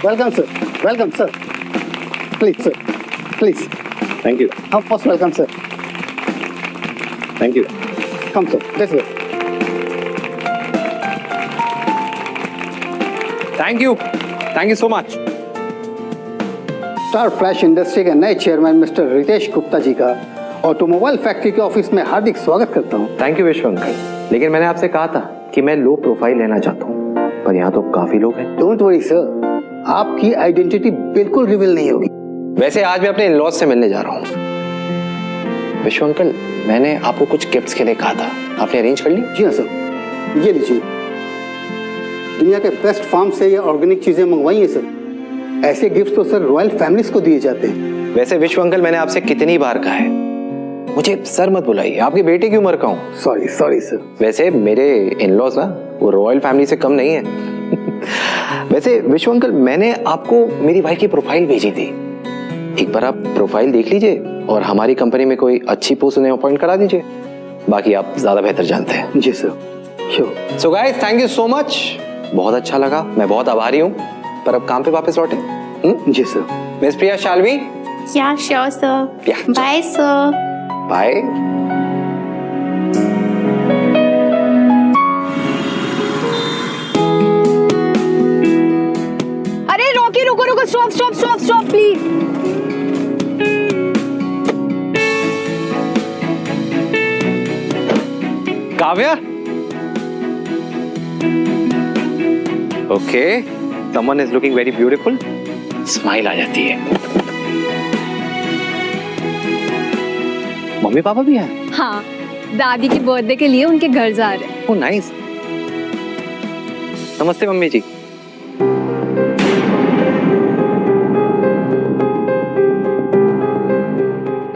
Welcome, sir. Welcome, sir. Please, sir. Please. Thank you. Most welcome, sir. Thank you. Come, sir. This way. Thank you. Thank you so much. Star flash industry के नए chairman mister Ritesh Gupta ji का automobile factory के office में हार्दिक स्वागत करता हूँ। Thank you विश्व uncle, लेकिन मैंने आपसे कहा था कि मैं लो प्रोफाइल लेना चाहता हूँ, पर यहाँ तो काफी लोग हैं। डोंट वरी सर, आपकी आइडेंटिटी बिल्कुल रिवील नहीं होगी। वैसे आज मैं अपने इन-लॉज से मिलने जा रहा हूँ। विश्व अंकल, मैंने आपको कुछ गिफ्ट्स के लिए कहा था, आपने अरेंज कर ली? जी हाँ सर, ये लीजिए। दुनिया के बेस्ट फार्म से ये ऑर्गेनिक चीजें मंगवाई हैं सर। ऐसे गिफ्ट तो सर रॉयल फैमिलीज को दिए जाते हैं। वैसे विश्व अंकल, मैंने आपसे कितनी बार कहा है, मुझे सर मत बुलाइए, आपके बेटे की उम्र का हूँ। Sorry sir. वैसे मेरे इन-लॉज ना वो रॉयल फैमिली से कम नहीं है। वैसे विश्व अंकल, मैंने आपको मेरी वाइफ की प्रोफाइल भेजी थी, एक बार आप प्रोफाइल देख लीजिए और हमारी कंपनी में कोई अच्छी पोस्ट उन्हें अपॉइंट करा दीजिए। बाकी आप ज्यादा बेहतर जानते हैं। जी sir, sure. So guys, thank you so much, बहुत अच्छा लगा, मैं बहुत आभारी हूँ। पर अब काम पे वापस लौटे। जी sir. Miss Priya Shalvi. Yeah, sure, sir. Yeah. Bye, sir. Bye. अरे रॉकी, रुको रुको, stop stop stop stop please. Kavya. Okay, someone is looking very beautiful. Smile आ जाती है। मम्मी पापा भी हैं? हाँ, दादी की बर्थडे के लिए उनके घर जा रहे हैं। Oh nice. नमस्ते मम्मी जी।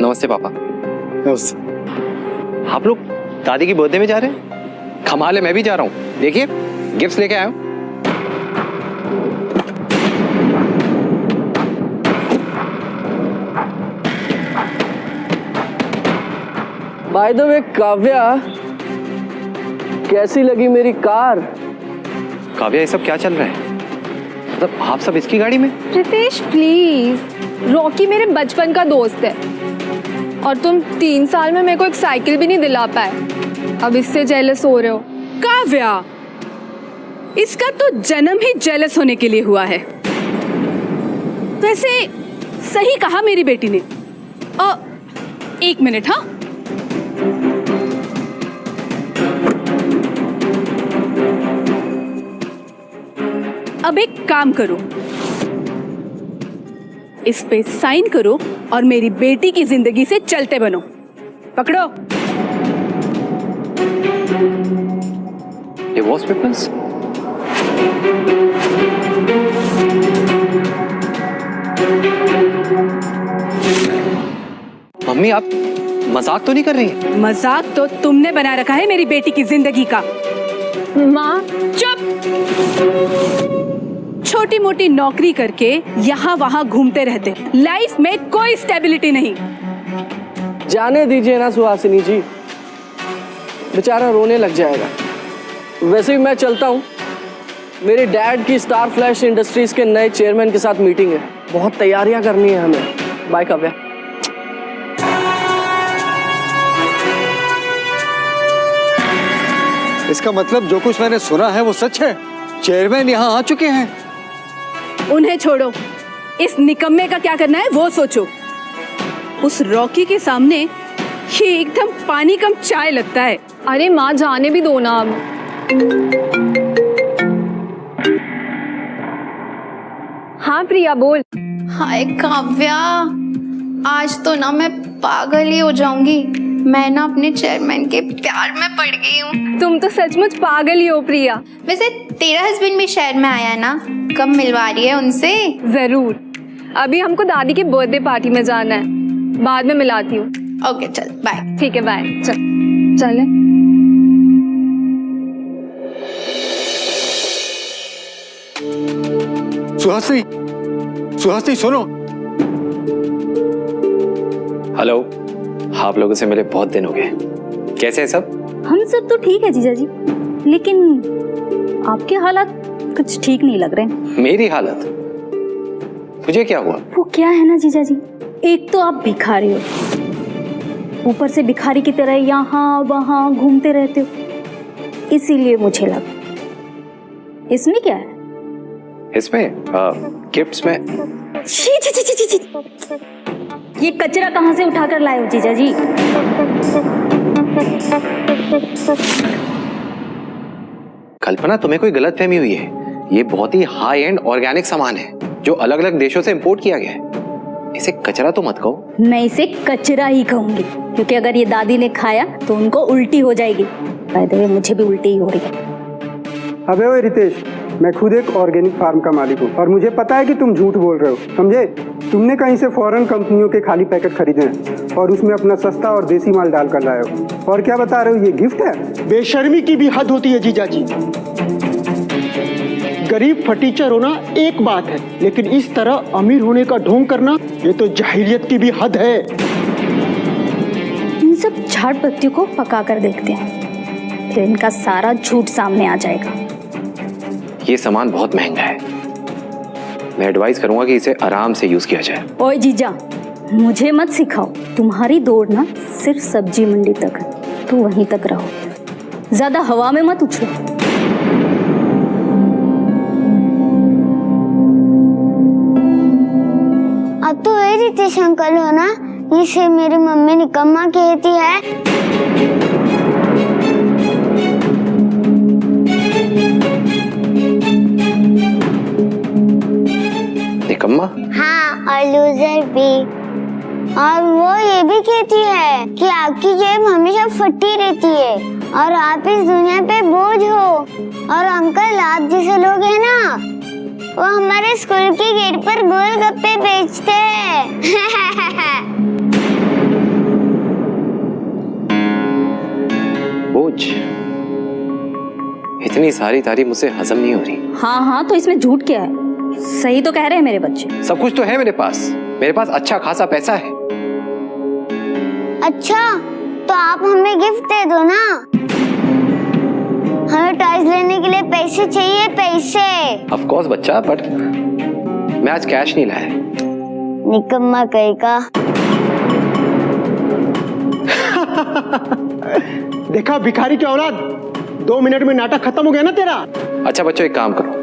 नमस्ते पापा। नमस्ते। आप लोग दादी की बर्थडे में जा रहे हैं? कमाल है, मैं भी जा रहा हूँ। देखिए, गिफ्ट्स लेके आया हूँ। बाय द वे काव्या, कैसी लगी मेरी कार? काव्या, ये सब क्या चल रहा है? मतलब आप सब इसकी गाड़ी में? रितेश प्लीज, रॉकी मेरे बचपन का दोस्त है और तुम 3 साल में मेरे को एक साइकिल भी नहीं दिला पाए, अब इससे जेलस हो रहे हो। काव्या, इसका तो जन्म ही जेलस होने के लिए हुआ है। वैसे सही कहा मेरी बेटी ने। 1 मिनट। हाँ, अब एक काम करो, इस पे साइन करो और मेरी बेटी की जिंदगी से चलते बनो। पकड़ो। Divorce papers? मम्मी, आप मजाक तो नहीं कर रही हैं? मजाक तो तुमने बना रखा है मेरी बेटी की जिंदगी का। माँ चुप। छोटी मोटी नौकरी करके यहाँ वहाँ घूमते रहते, लाइफ में कोई स्टेबिलिटी नहीं। जाने दीजिए ना सुहासिनी जी, बेचारा रोने लग जाएगा। वैसे भी मैं चलता हूँ, मेरे डैड की स्टार फ्लैश इंडस्ट्रीज के नए चेयरमैन के साथ मीटिंग है, बहुत तैयारियां करनी है हमें। बाय काव्या। इसका मतलब जो कुछ मैंने सुना है वो सच है? चेयरमैन यहाँ आ चुके हैं? उन्हें छोड़ो, इस निकम्मे का क्या करना है वो सोचो। उस रॉकी के सामने ये एकदम पानी कम चाय लगता है। अरे माँ, जाने भी दो ना अब। हाँ प्रिया, बोल। हाय काव्या, आज तो ना मैं पागल ही हो जाऊंगी। मैं ना अपने चेयरमैन के प्यार में पड़ गई हूँ। तुम तो सचमुच पागल ही हो प्रिया। वैसे तेरा हस्बैंड भी शहर में आया है ना, कब मिलवा रही है उनसे? जरूर, अभी हमको दादी के बर्थडे पार्टी में जाना है, बाद में मिलाती हूँ। ओके चल, बाय। ठीक है, बाय। चले। सुहासिनी सुनो। हेलो, आप लोगों से मिले बहुत दिन हो गए, कैसे हैं सब? हम सब तो ठीक है जीजा जी, लेकिन आपके हालात कुछ ठीक नहीं लग रहे। मेरी हालत? तुझे क्या हुआ? वो क्या है ना जीजा जी, एक तो आप भिखारी हो, ऊपर से भिखारी की तरह यहाँ वहाँ घूमते रहते हो, इसीलिए मुझे लगा। इसमें क्या है? इसमें गिफ्ट्स में। छी छी छी छी छी छी। ये कचरा कहाँ से उठाकर लाए हो जीजा जी? कल्पना, तुम्हें कोई गलतफहमी हुई है। ये बहुत ही हाई एंड ऑर्गेनिक सामान है जो अलग अलग देशों से इंपोर्ट किया गया है। इसे कचरा तो मत कहो। मैं इसे कचरा ही कहूंगी, क्योंकि अगर ये दादी ने खाया तो उनको उल्टी हो जाएगी। बाय द वे, मुझे भी उल्टी ही हो रही है। अबे ओए रितेश, मैं खुद एक ऑर्गेनिक फार्म का मालिक हूँ और मुझे पता है कि तुम झूठ बोल रहे हो, समझे? तुमने कहीं से फॉरेन कंपनियों के खाली पैकेट खरीदे हैं और उसमें अपना सस्ता और देसी माल डालकर लाए हो। और क्या बता रहे हो, ये गिफ्ट है? बेशर्मी की भी हद होती है जीजा जी। गरीब फटीचर होना एक बात है, लेकिन इस तरह अमीर होने का ढोंग करना, ये तो जाहिलियत की भी हद है। इन सब झाड़ पत्तियों को पका कर देखते हैं, फिर इनका सारा झूठ सामने आ जाएगा। ये सामान बहुत महंगा है। मैं एडवाइस करूंगा कि इसे आराम से यूज किया जाए। ओए जीजा, मुझे मत सिखाओ। तुम्हारी दौड़ ना सिर्फ सब्जी मंडी तक है, तो वहीं तक रहो, ज्यादा हवा में मत उछलो। अब तो वही रितेश अंकल हो ना, इसे मेरी मम्मी निकम्मा कहती है। निकम्मा? हाँ, और लूजर भी। और वो ये भी कहती है कि आपकी जेब हमेशा फटी रहती है और आप इस दुनिया पे बोझ हो। और अंकल, आप जैसे लोग हैं ना, वो हमारे स्कूल के गेट पर गोलगप्पे बेचते हैं। बोझ? इतनी सारी तारीफ मुझसे हजम नहीं हो रही। हाँ हाँ, तो इसमें झूठ क्या है? सही तो कह रहे हैं मेरे बच्चे। सब कुछ तो है मेरे पास अच्छा खासा पैसा है। अच्छा, तो आप हमें गिफ्ट दे दो ना। हमें टॉयज लेने के लिए पैसे चाहिए, पैसे। ऑफ कोर्स बच्चा, बट मैं आज कैश नहीं लाया। निकम्मा कहेगा। देखा भिखारी की औलाद, 2 मिनट में नाटक खत्म हो गया ना तेरा। अच्छा बच्चों, एक काम करो,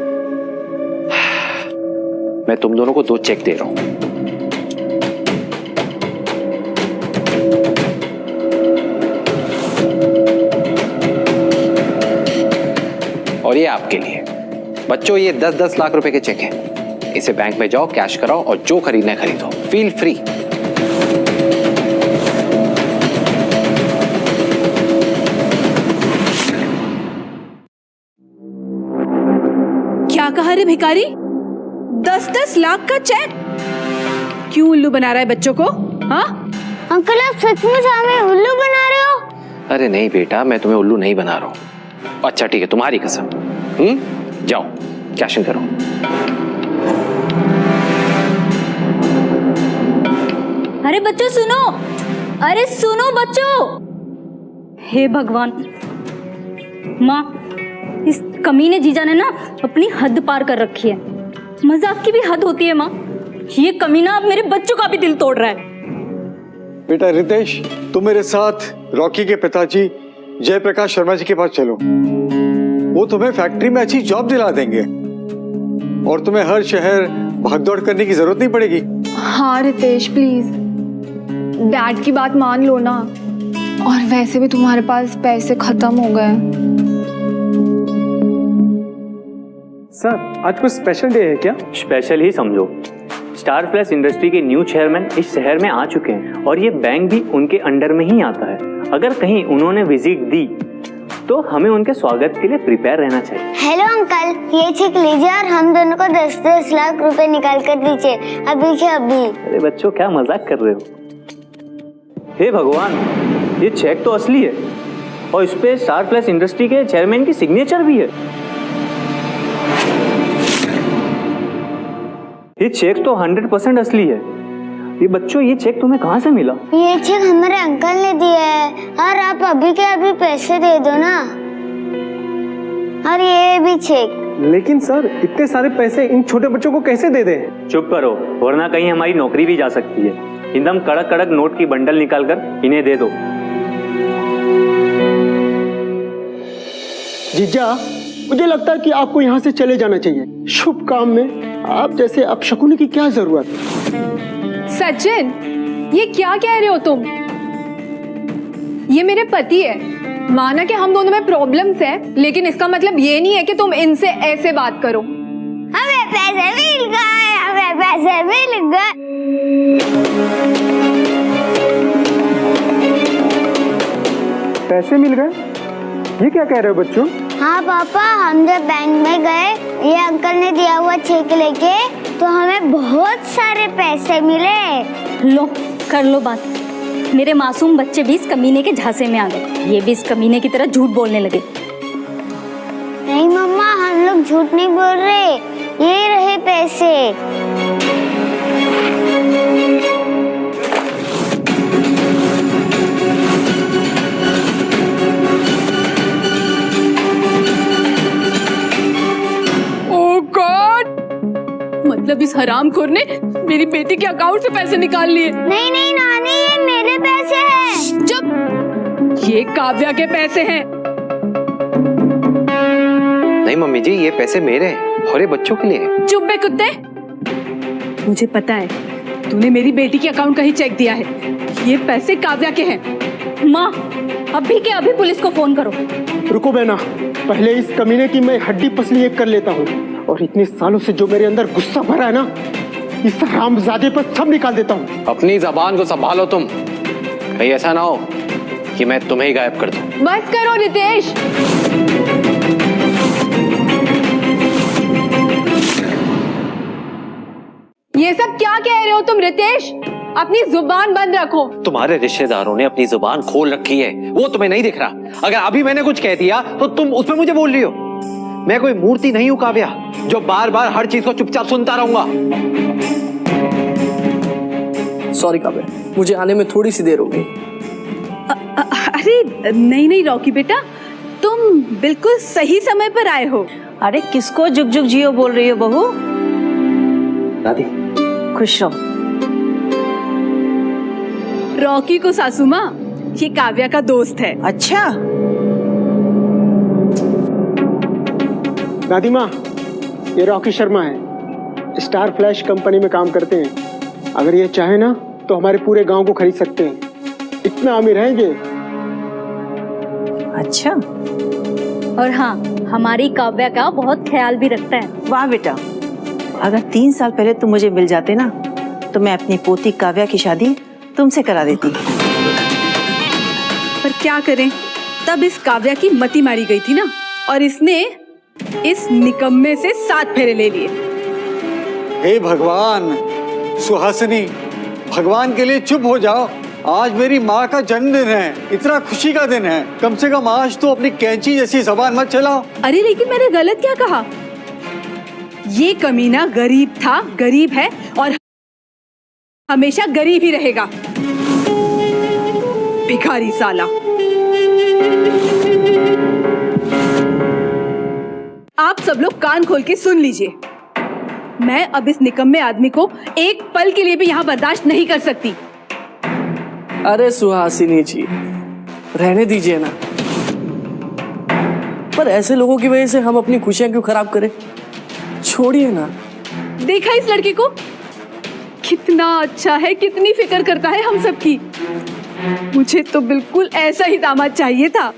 मैं तुम दोनों को 2 चेक दे रहा हूं। और ये आपके लिए। बच्चों, ये 10-10 लाख रुपए के चेक हैं। इसे बैंक में जाओ, कैश कराओ और जो खरीदना है खरीदो। Feel free. क्या कहा रे भिखारी? 10-10 लाख का चेक? क्यों उल्लू बना रहा है बच्चों को? हाँ अंकल, आप सचमुच हमें उल्लू बना रहे हो? अरे नहीं बेटा, मैं तुम्हें उल्लू नहीं बना रहा हूं। अच्छा ठीक है, तुम्हारी कसम। जाओ कैश इन करो। अरे बच्चों सुनो, अरे सुनो बच्चों। हे भगवान, माँ, इस कमीने जीजा ने ना अपनी हद पार कर रखी है। मजाक की भी हद होती है माँ। ये कमीना अब मेरे बच्चों का भी दिल तोड़ रहा है। बेटा रितेश, तुम मेरे साथ रॉकी के पिताजी जयप्रकाश शर्मा जी के पास चलो। वो तुम्हें फैक्ट्री में अच्छी जॉब दिला देंगे और तुम्हें हर शहर भागदौड़ करने की जरूरत नहीं पड़ेगी। हाँ रितेश, प्लीज डैड की बात मान लो ना। और वैसे भी तुम्हारे पास पैसे खत्म हो गए। सर, आज कुछ स्पेशल डे है क्या? स्पेशल ही समझो। स्टार फ्लैश इंडस्ट्री के न्यू चेयरमैन इस शहर में आ चुके हैं और ये बैंक भी उनके अंडर में ही आता है। अगर कहीं उन्होंने विजिट दी तो हमें उनके स्वागत के लिए प्रिपेयर रहना चाहिए। हेलो अंकल, ये चेक लीजिए और हम दोनों को 10-10 लाख रुपए निकाल कर दीजिए, अभी के अभी। अरे बच्चों, क्या मजाक कर रहे हो? हे भगवान, ये चेक तो असली है और इस पे स्टार फ्लैश इंडस्ट्री के चेयरमैन की सिग्नेचर भी है। ये चेक तो 100% असली है। ये बच्चों, ये चेक तुम्हें कहाँ से मिला? ये चेक हमारे अंकल ने दिया है और आप अभी के अभी पैसे दे दो ना। और ये भी चेक लेकिन सर इतने सारे पैसे इन छोटे बच्चों को कैसे दे दें? चुप करो, वरना कहीं हमारी नौकरी भी जा सकती है। एकदम कड़क कड़क नोट की बंडल निकालकर इन्हें दे दो। जीजा, मुझे लगता है कि आपको यहाँ से चले जाना चाहिए। शुभ काम में आप जैसे अपशकुनी की क्या जरूरत है? सचिन, ये क्या कह रहे हो तुम? ये मेरे पति है। माना कि हम दोनों में प्रॉब्लम्स है, लेकिन इसका मतलब ये नहीं है कि तुम इनसे ऐसे बात करो। हमें पैसे मिल गए, हमें पैसे मिल गए। पैसे मिल गए? ये क्या कह रहे हो बच्चों? हाँ पापा, हम जब बैंक में गए, ये अंकल ने दिया हुआ चेक लेके, तो हमें बहुत सारे पैसे मिले। लो, कर लो बात। मेरे मासूम बच्चे भी इस कमीने के झांसे में आ गए। ये भी इस कमीने की तरह झूठ बोलने लगे। नहीं मम्मा, हम लोग झूठ नहीं बोल रहे, ये रहे पैसे। ओह गॉड! मतलब इस हरामखोर ने मेरी बेटी के अकाउंट से पैसे निकाल लिए। नहीं नहीं नानी, ये मेरे पैसे हैं। चुप! ये काव्या के पैसे हैं। नहीं मम्मी जी, ये पैसे मेरे हैं और ये बच्चों के लिए हैं। चुप बे कुत्ते! मुझे पता है, तूने मेरी बेटी के अकाउंट का ही चेक दिया है। ये पैसे काव्या के हैं। माँ, अभी के अभी पुलिस को फोन करो। रुको बहना, पहले इस कमीने की मैं हड्डी पसली एक कर लेता हूँ, और इतने सालों से जो मेरे अंदर गुस्सा भरा है ना, इस हरामजादे पर सब निकाल देता हूँ। अपनी जबान को संभालो तुम, कहीं ऐसा ना हो कि मैं तुम्हें ही गायब कर दूं। बस करो रितेश। ये सब क्या कह रहे हो तुम रितेश? अपनी जुबान बंद रखो। तुम्हारे रिश्तेदारों ने अपनी जुबान खोल रखी है, वो तुम्हें नहीं दिख रहा। अगर अभी मैंने कुछ कह दिया तो तुम उसमें मुझे बोल रही हो। मैं कोई मूर्ति नहीं हूं काव्या, जो बार बार हर चीज को चुपचाप सुनता रहूंगा। सॉरी काव्या, मुझे आने में थोड़ी सी देर हो गई। अरे नहीं नहीं रॉकी बेटा, तुम बिल्कुल सही समय पर आए हो। अरे किसको जुग जुग जियो बोल रही हो बहू? दादी खुश रहो। रॉकी को सासू माँ, ये काव्या का दोस्त है। अच्छा दादी माँ, ये रॉकी शर्मा है, स्टार फ्लैश कंपनी में काम करते हैं। अगर ये चाहे ना तो हमारे पूरे गांव को खरीद सकते हैं, इतना अमीर हैं ये। अच्छा। और हाँ, हमारी काव्या का बहुत ख्याल भी रखता है। वाह बेटा, अगर 3 साल पहले तुम मुझे मिल जाते ना, तो मैं अपनी पोती काव्या की शादी तुमसे करा देती। पर क्या करें, तब इस काव्या की मति मारी गई थी ना, और इसने इस निकम्मे से 7 फेरे ले लिए। हे भगवान! सुहासिनी, भगवान के लिए चुप हो जाओ। आज मेरी माँ का जन्मदिन है, इतना खुशी का दिन है, कम से कम आज तो अपनी कैंची जैसी जबान मत चलाओ। अरे लेकिन मैंने गलत क्या कहा? ये कमीना गरीब था, गरीब है और हमेशा गरीब ही रहेगा। भिखारी साला। आप सब लोग कान खोल के सुन लीजिए, मैं अब इस निकम्मे आदमी को एक पल के लिए भी यहाँ बर्दाश्त नहीं कर सकती। अरे सुहासिनी जी, रहने दीजिए ना। पर ऐसे लोगों की वजह से हम अपनी खुशियां क्यों खराब करें? छोड़िए ना। देखा इस लड़के को, कितना अच्छा है, कितनी फिक्र करता है हम सबकी। मुझे तो बिल्कुल ऐसा ही दामाद चाहिए था।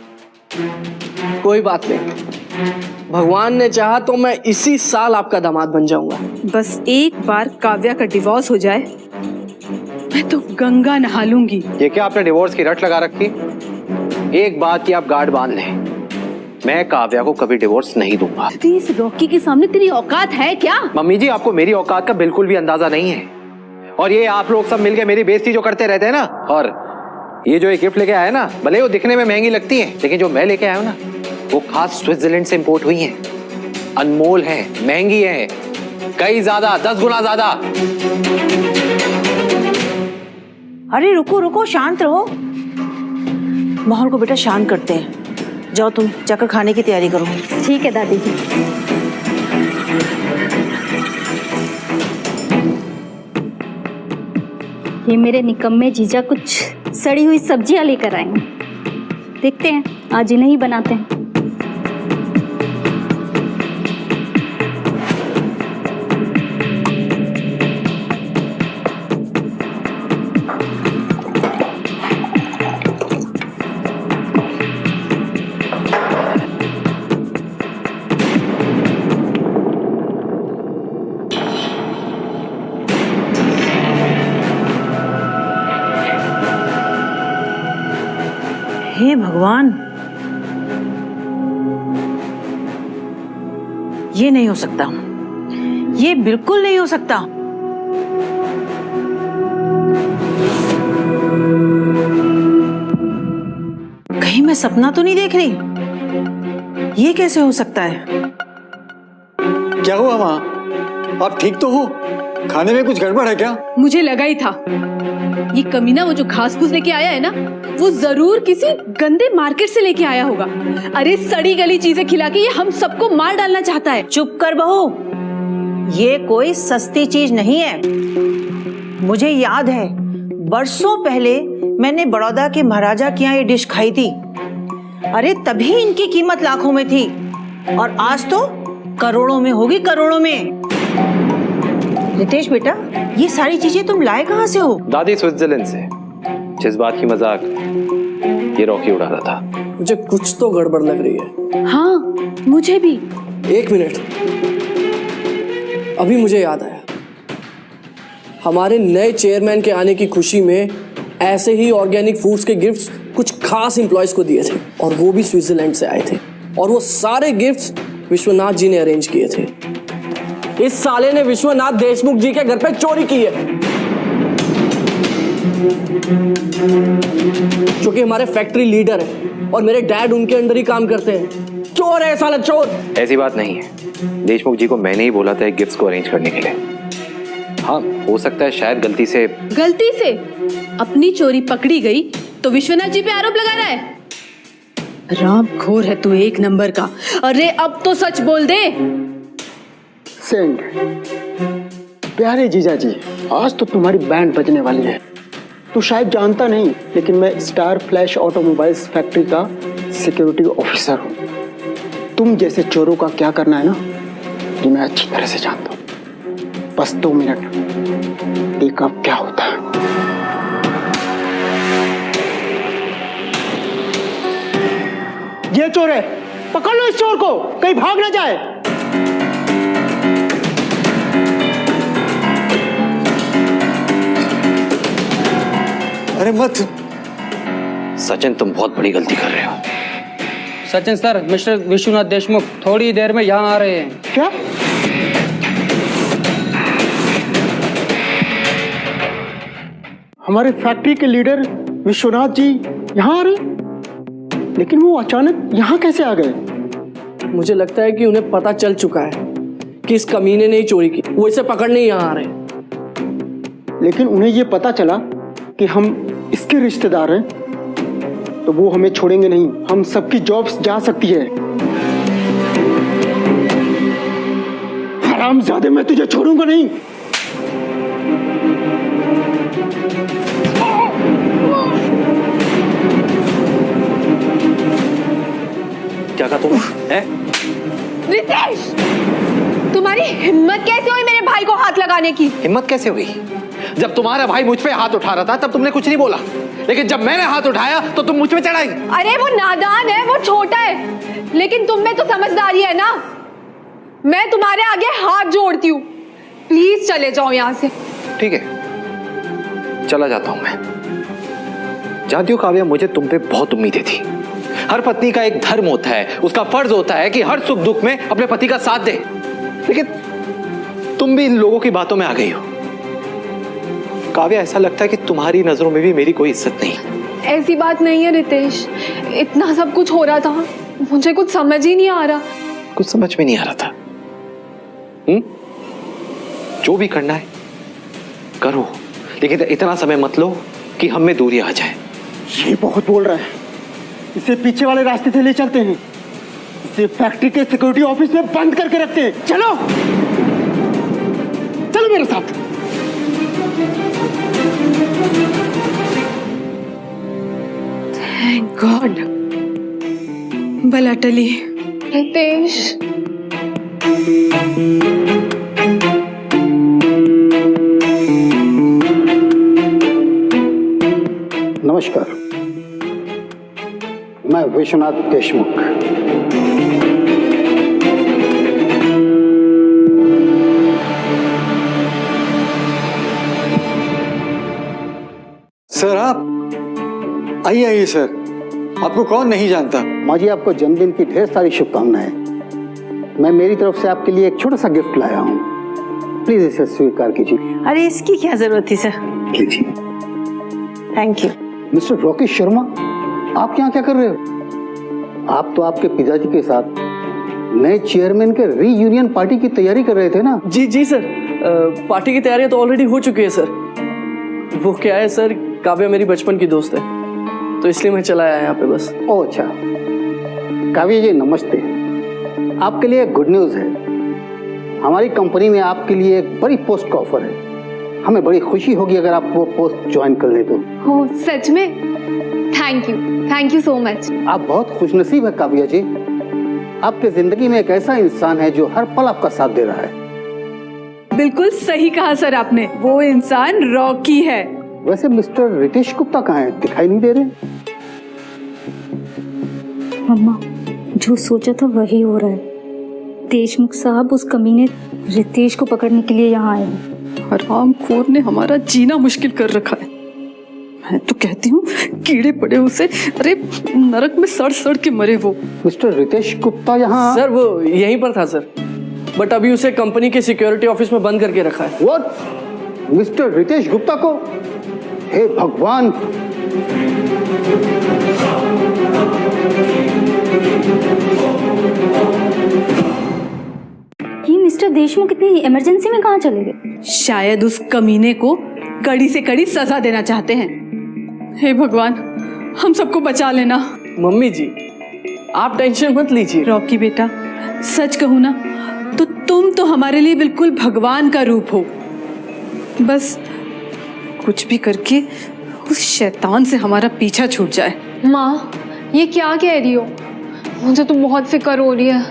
कोई बात नहीं, भगवान ने चाहा तो मैं इसी साल आपका दामाद बन जाऊंगा। बस एक बार काव्या का डिवोर्स हो जाए, मैं तो गंगा नहा लूंगी। ये क्या आपने डिवोर्स की रट लगा रखी? एक बात की आप गार्ड बांध लें, मैं काव्या को कभी डिवोर्स नहीं दूंगा। इस रॉकी के सामने तेरी औकात है क्या? मम्मी जी, आपको मेरी औकात का बिल्कुल भी अंदाजा नहीं है। और ये आप लोग सब मिलके मेरी बेइज्जती जो करते रहते हैं ना, और ये जो एक गिफ्ट लेके आया ना, भले वो दिखने में महंगी लगती है, लेकिन जो मैं लेके आया हूं ना, वो खास स्विट्जरलैंड से इंपोर्ट हुई है, अनमोल है, महंगी है, कई ज्यादा, 10 गुना ज्यादा। अरे रुको रुको, शांत रहो। माहौल को बेटा शांत करते हैं। जाओ तुम जाकर खाने की तैयारी करो। ठीक है दादी जी। ये मेरे निकम्मे जीजा कुछ सड़ी हुई सब्जियां लेकर आए हैं। देखते हैं आज इन्हें ही बनाते हैं। हे भगवान, ये नहीं हो सकता, ये बिल्कुल नहीं हो सकता। कहीं मैं सपना तो नहीं देख रही? ये कैसे हो सकता है? क्या हुआ माँ, आप ठीक तो हो? खाने में कुछ गड़बड़ है क्या? मुझे लगा ही था ये कमीना वो जो घास फूस लेके आया है ना, वो जरूर किसी गंदे मार्केट से लेके आया होगा। अरे सड़ी गली चीजें खिला के ये हम सबको मार डालना चाहता है। चुप कर बहू, ये कोई सस्ती चीज नहीं है। मुझे याद है बरसों पहले मैंने बड़ौदा के महाराजा के यहाँ ये डिश खाई थी। अरे तभी इनकी कीमत लाखों में थी और आज तो करोड़ों में होगी, करोड़ों में। रितेश बेटा, ये सारी चीजें तुम लाए कहाँ से हो? दादी स्विट्जरलैंड से। जिस बात की मजाक ये रॉकी उड़ा रहा था। मुझे कुछ तो गड़बड़ लग रही है। हाँ मुझे भी। एक मिनट, अभी मुझे याद आया, हमारे नए चेयरमैन के आने की खुशी में ऐसे ही ऑर्गेनिक फूड्स के गिफ्ट्स कुछ खास एम्प्लॉयज को दिए थे और वो भी स्विट्जरलैंड से आए थे और वो सारे गिफ्ट्स विश्वनाथ जी ने अरेंज किए थे। इस साले ने विश्वनाथ देशमुख जी के घर पे चोरी की है, जो कि हमारे फैक्ट्री लीडर है और मेरे डैड उनके अंडर ही काम करते हैं। चोर है साला, चोर। ऐसी बात नहीं है, देशमुख जी को मैंने ही बोला था गिफ्ट्स को अरेंज करने के लिए। हाँ हो सकता है शायद गलती से अपनी चोरी पकड़ी गई तो विश्वनाथ जी पे आरोप लगा रहा है। राम खोर है तू एक नंबर का। अरे अब तो सच बोल दे। सेंड प्यारे जीजा जी, आज तो तुम्हारी बैंड बजने वाली है। तू शायद जानता नहीं, लेकिन मैं स्टार फ्लैश ऑटोमोबाइल्स फैक्ट्री का सिक्योरिटी ऑफिसर हूँ। तुम जैसे चोरों का क्या करना है ना, ये मैं अच्छी तरह से जानता हूँ। बस 2 मिनट, देख अब क्या होता है। ये चोर है, पकड़ लो इस चोर को, कहीं भाग ना जाए। अरे मत। सचिन, तुम बहुत बड़ी गलती कर रहे हो। सचिन सर, मिस्टर विश्वनाथ देशमुख थोड़ी देर में यहाँ आ रहे हैं। क्या? हमारे फैक्ट्री के लीडर विश्वनाथ जी यहाँ आ रहे? लेकिन वो अचानक यहाँ कैसे आ गए? मुझे लगता है कि उन्हें पता चल चुका है कि इस कमीने ने ही चोरी की, वो इसे पकड़ने यहाँ आ रहे हैं। लेकिन उन्हें ये पता चला कि हम इसके रिश्तेदार हैं, तो वो हमें छोड़ेंगे नहीं। हम सबकी जॉब्स जा सकती है। हरामजादे, मैं तुझे छोड़ूंगा नहीं। क्या कहा तुम? रितेश, तुम्हारी हिम्मत कैसे हुई मेरे भाई को हाथ लगाने की? हिम्मत कैसे हुई? जब तुम्हारा भाई मुझ पे हाथ उठा रहा था तब तुमने कुछ नहीं बोला, लेकिन जब मैंने हाथ उठाया तो तुम मुझ पे चढ़ाई। अरे वो नादान है, वो छोटा है, लेकिन तुम में तो समझदारी है ना। मैं तुम्हारे आगे हाथ जोड़ती हूँ, प्लीज चले जाओ यहाँ से। ठीक है, चला जाता हूं मैं। जानती हो काव्या, मुझे तुम पे बहुत उम्मीदें थी। हर पत्नी का एक धर्म होता है, उसका फर्ज होता है कि हर सुख दुख में अपने पति का साथ दे, लेकिन तुम भी इन लोगों की बातों में आ गई हो। काव्या, ऐसा लगता है कि तुम्हारी नजरों में भी मेरी कोई इज्जत नहीं। ऐसी बात नहीं है रितेश, इतना सब कुछ हो रहा था, मुझे कुछ समझ ही नहीं आ रहा। कुछ समझ में नहीं आ रहा था? जो भी करना है करो, लेकिन इतना समय मत लो कि हम में दूरी आ जाए। ये बहुत बोल रहा है, इसे पीछे वाले रास्ते से ले चलते हैं, इसे फैक्ट्री के सिक्योरिटी ऑफिस में बंद करके रखते हैं। चलो चलो मेरे साथ। थैंक गॉड, बला टली। रितेश, नमस्कार, मैं विश्वनाथ देशमुख। सर आप आइए आइए सर, आपको कौन नहीं जानता। माँ जी, आपको जन्मदिन की ढेर सारी शुभकामनाएं। मैं मेरी तरफ से आपके लिए एक छोटा सा गिफ्ट लाया हूँ, प्लीज इसे स्वीकार कीजिए। अरे इसकी क्या जरूरत थी सर? लीजिए। Thank you. Mister Rocky Sharma, आप यहाँ क्या कर रहे हो? आप तो आपके पिताजी के साथ नए चेयरमैन के रीयूनियन पार्टी की तैयारी कर रहे थे ना? जी जी सर, पार्टी की तैयारियां तो ऑलरेडी हो चुकी है सर। वो क्या है सर, काव्या मेरी बचपन की दोस्त है, तो इसलिए मैं चला आया यहाँ पे बस। ओह अच्छा। काव्या जी नमस्ते, आपके लिए गुड न्यूज है। हमारी कंपनी में आपके लिए एक बड़ी पोस्ट का ऑफर है। हमें बड़ी खुशी होगी अगर आप वो पोस्ट ज्वाइन कर ले तो। हो सच में? Thank you so much. आप बहुत खुशनसीब है काव्या जी, आपकी जिंदगी में एक ऐसा इंसान है जो हर पल आपका साथ दे रहा है। बिल्कुल सही कहा सर आपने, वो इंसान रॉकी है। वैसे मिस्टर रितेश गुप्ता कहाँ है, दिखाई नहीं दे रहे? मम्मा, जो सोचा था वही हो रहा है। देशमुख साहब उस कमीने रितेश को पकड़ने के लिए यहाँ आए हैं। हरामखोर ने हमारा जीना मुश्किल कर रखा है। मैं तो कहती हूँ कीड़े पड़े उसे, अरे नरक में सड़ सड़ के मरे वो। मिस्टर रितेश गुप्ता यहाँ? सर वो यहीं पर था सर, बट अभी उसे कंपनी के सिक्योरिटी ऑफिस में बंद करके रखा है। व्हाट? मिस्टर रितेश गुप्ता को? हे भगवान! ये मिस्टर देशमुख इतनी इमरजेंसी में कहाँ चले गए? शायद उस कमीने को कड़ी से कड़ी सजा देना चाहते हैं। हे भगवान, हम सबको बचा लेना। मम्मी जी आप टेंशन मत लीजिए। रॉकी बेटा, सच कहूँ ना तो तुम तो हमारे लिए बिल्कुल भगवान का रूप हो। बस कुछ भी करके उस शैतान से हमारा पीछा छूट जाए। माँ, ये क्या कह रही हो? मुझे तो बहुत फिक्र हो रही है,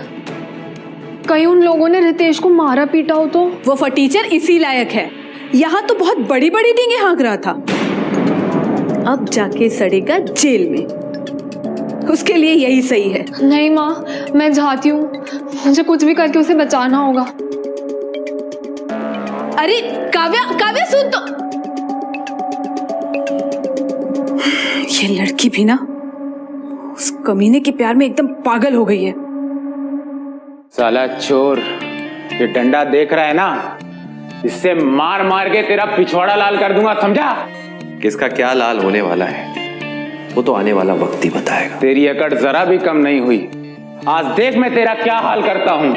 कहीं उन लोगों ने रितेश को मारा पीटा हो तो। वो फटीचर इसी लायक है, यहाँ तो बहुत बड़ी बड़ी डींगे हाँक रहा था, अब जाके सड़ेगा जेल में। उसके लिए यही सही है। नहीं माँ, मैं चाहती हूँ, मुझे कुछ भी करके उसे बचाना होगा। अरे काव्या, काव्या सुन तो। ये लड़की भी ना उस कमीने के प्यार में एकदम पागल हो गई है। साला चोर, ये डंडा देख रहा है ना, इससे मार मार के तेरा पिछवाड़ा लाल कर दूंगा, समझा? किसका क्या लाल होने वाला है वो तो आने वाला वक्त ही बताएगा। तेरी अकड़ जरा भी कम नहीं हुई, आज देख मैं तेरा क्या हाल करता हूं।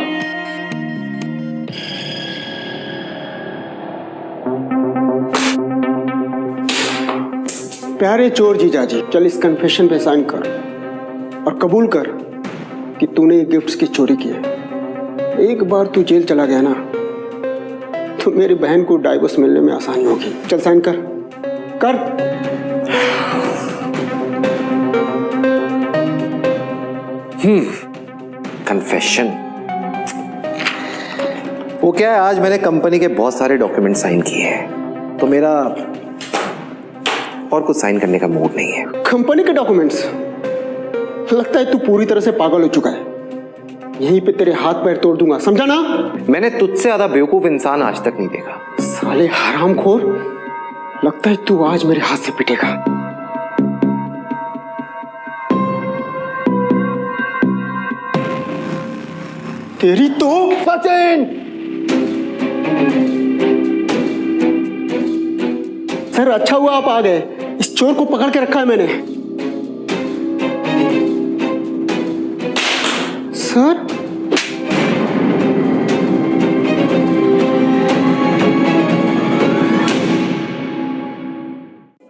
प्यारे चोर जीजाजी, चल इस कन्फेशन पे साइन कर और कबूल कर कि तूने ये गिफ्ट्स की चोरी की है। एक बार तू जेल चला गया ना तो मेरी बहन को डाइवोर्स मिलने में आसानी होगी। चल साइन कर कर। कन्फेशन वो क्या है, आज मैंने कंपनी के बहुत सारे डॉक्यूमेंट साइन किए हैं तो मेरा और कुछ साइन करने का मूड नहीं है। कंपनी के डॉक्यूमेंट्स? लगता है तू पूरी तरह से पागल हो चुका है। यहीं पे तेरे हाथ पैर तोड़ दूंगा, समझा ना? मैंने तुझसे ज्यादा बेवकूफ इंसान आज तक नहीं देखा। साले हरामखोर, लगता है तू आज मेरे हाथ से पिटेगा। तेरी तो। सचिन! सर अच्छा हुआ आप आ गए, इस चोर को पकड़ के रखा है मैंने। सर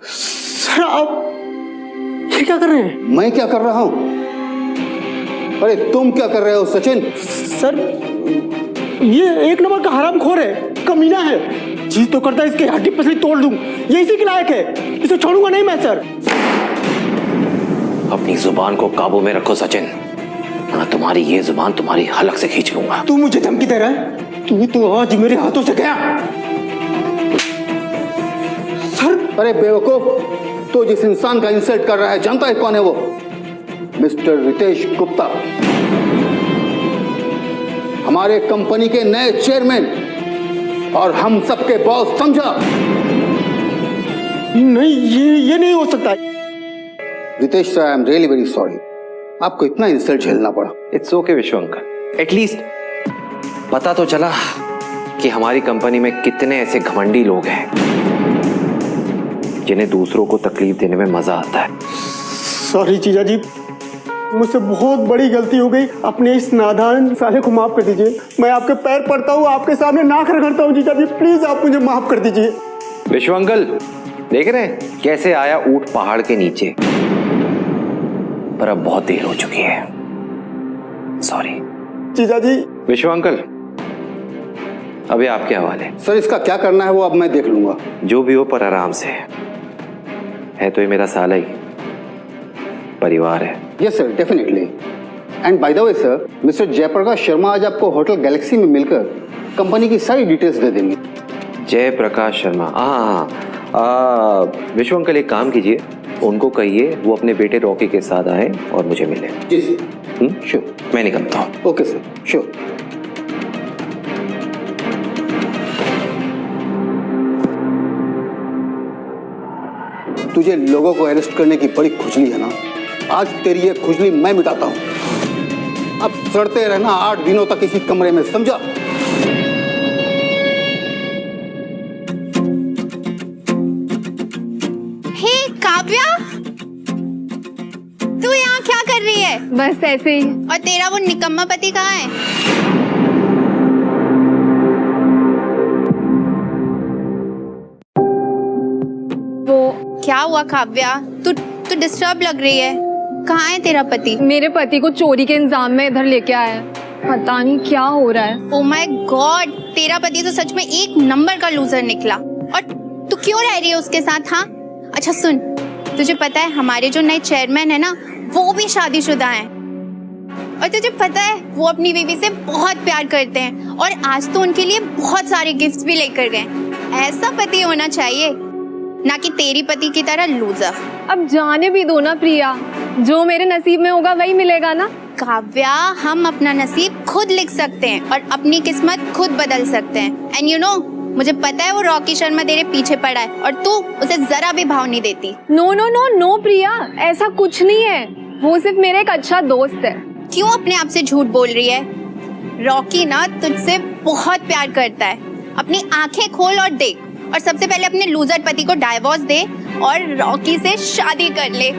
सर आप ये क्या कर रहे हैं? मैं क्या कर रहा हूं? अरे तुम क्या कर रहे हो सचिन? सर ये एक नंबर का हरामखोर है, कमीना है। चीज तो करता है इसकी हड्डी पसली तोड़ दूं, ये इसी के लायक है, इसे छोड़ूंगा नहीं मैं सर। अपनी जुबान को काबू में रखो सचिन, वरना तुम्हारी ये जुबान तुम्हारी हलक से खींच लूंगा। तू मुझे धमकी दे रहा है? तू तो आज मेरे हाथों से गया। सर अरे बेवकूफ, तो जिस इंसान का इंसल्ट कर रहा है जानता है कौन है वो? मिस्टर रितेश गुप्ता, हमारे कंपनी के नए चेयरमैन और हम सबके बॉस, समझा? नहीं, ये नहीं हो सकता। Ritesh sir, I am really very sorry, आपको इतना इंसल्ट झेलना पड़ा। It's okay Vishwa uncle, at least पता तो चला कि हमारी कंपनी में कितने ऐसे घमंडी लोग हैं जिन्हें दूसरों को तकलीफ देने में मजा आता है। सॉरी जीजा जी, मुझसे बहुत बड़ी गलती हो गई, अपने इस नादान साले को माफ कर दीजिए। मैं आपके पैर पड़ता हूँ, आपके सामने नाक रगड़ता हूँ जीजा जी, प्लीज आप मुझे माफ कर दीजिए। विश्व अंकल देख रहे हैं कैसे आया ऊंट पहाड़ के नीचे, पर अब बहुत देर हो चुकी है, सॉरी। जीजा जी। विश्व अंकल अभी आपके हवाले। सर इसका क्या करना है वो अब मैं देख लूंगा। जो भी हो पर आराम से, है तो ये मेरा साला ही, परिवार है। Yes sir, definitely. And by the way sir, mister Jayprakash Sharma आज आपको होटल गैलेक्सी में मिलकर कंपनी की सारी डिटेल्स दे देंगे। जयप्रकाश शर्मा, विश्व अंकल एक काम कीजिए, उनको कहिए वो अपने बेटे रॉकी के साथ आए और मुझे मिले। जी सर, श्योर। मैं निकलता हूँ। Okay sir, sure. तुझे लोगों को अरेस्ट करने की बड़ी खुजली है ना, आज तेरी ये खुजली मैं मिटाता हूं। अब सड़ते रहना 8 दिनों तक इसी कमरे में, समझा? हे काव्या, तू यहाँ क्या कर रही है? बस ऐसे ही। और तेरा वो निकम्मा पति कहाँ है? क्या हुआ काव्या, तू डिस्टर्ब लग रही है, कहाँ है तेरा पति? मेरे पति को चोरी के इंजाम में इधर लेके आया है, पता नहीं क्या हो रहा है। ओह माय गॉड, तेरा पति तो सच में एक नंबर का लूजर निकला। और तू क्यों रह रही है उसके साथ? हाँ अच्छा सुन, तुझे पता है हमारे जो नए चेयरमैन है ना, वो भी शादीशुदा हैं। और तुझे पता है वो अपनी बीवी से बहुत प्यार करते हैं और आज तो उनके लिए बहुत सारे गिफ्ट्स भी लेकर गए। ऐसा पति होना चाहिए, ना कि तेरी पति की तरह लूजर। अब जाने भी दो ना प्रिया, जो मेरे नसीब में होगा वही मिलेगा ना। काव्या, हम अपना नसीब खुद लिख सकते हैं और अपनी किस्मत खुद बदल सकते हैं। एंड यू नो, मुझे पता है वो रॉकी शर्मा तेरे पीछे पड़ा है और तू उसे जरा भी भाव नहीं देती। नो नो नो नो प्रिया, ऐसा कुछ नहीं है, वो सिर्फ मेरा एक अच्छा दोस्त है। क्यों अपने आप से झूठ बोल रही है? रॉकी ना तुझसे बहुत प्यार करता है, अपनी आंखें खोल और देख, और सबसे पहले अपने लूजर पति को डाइवोर्स दे और रॉकी से शादी कर ले,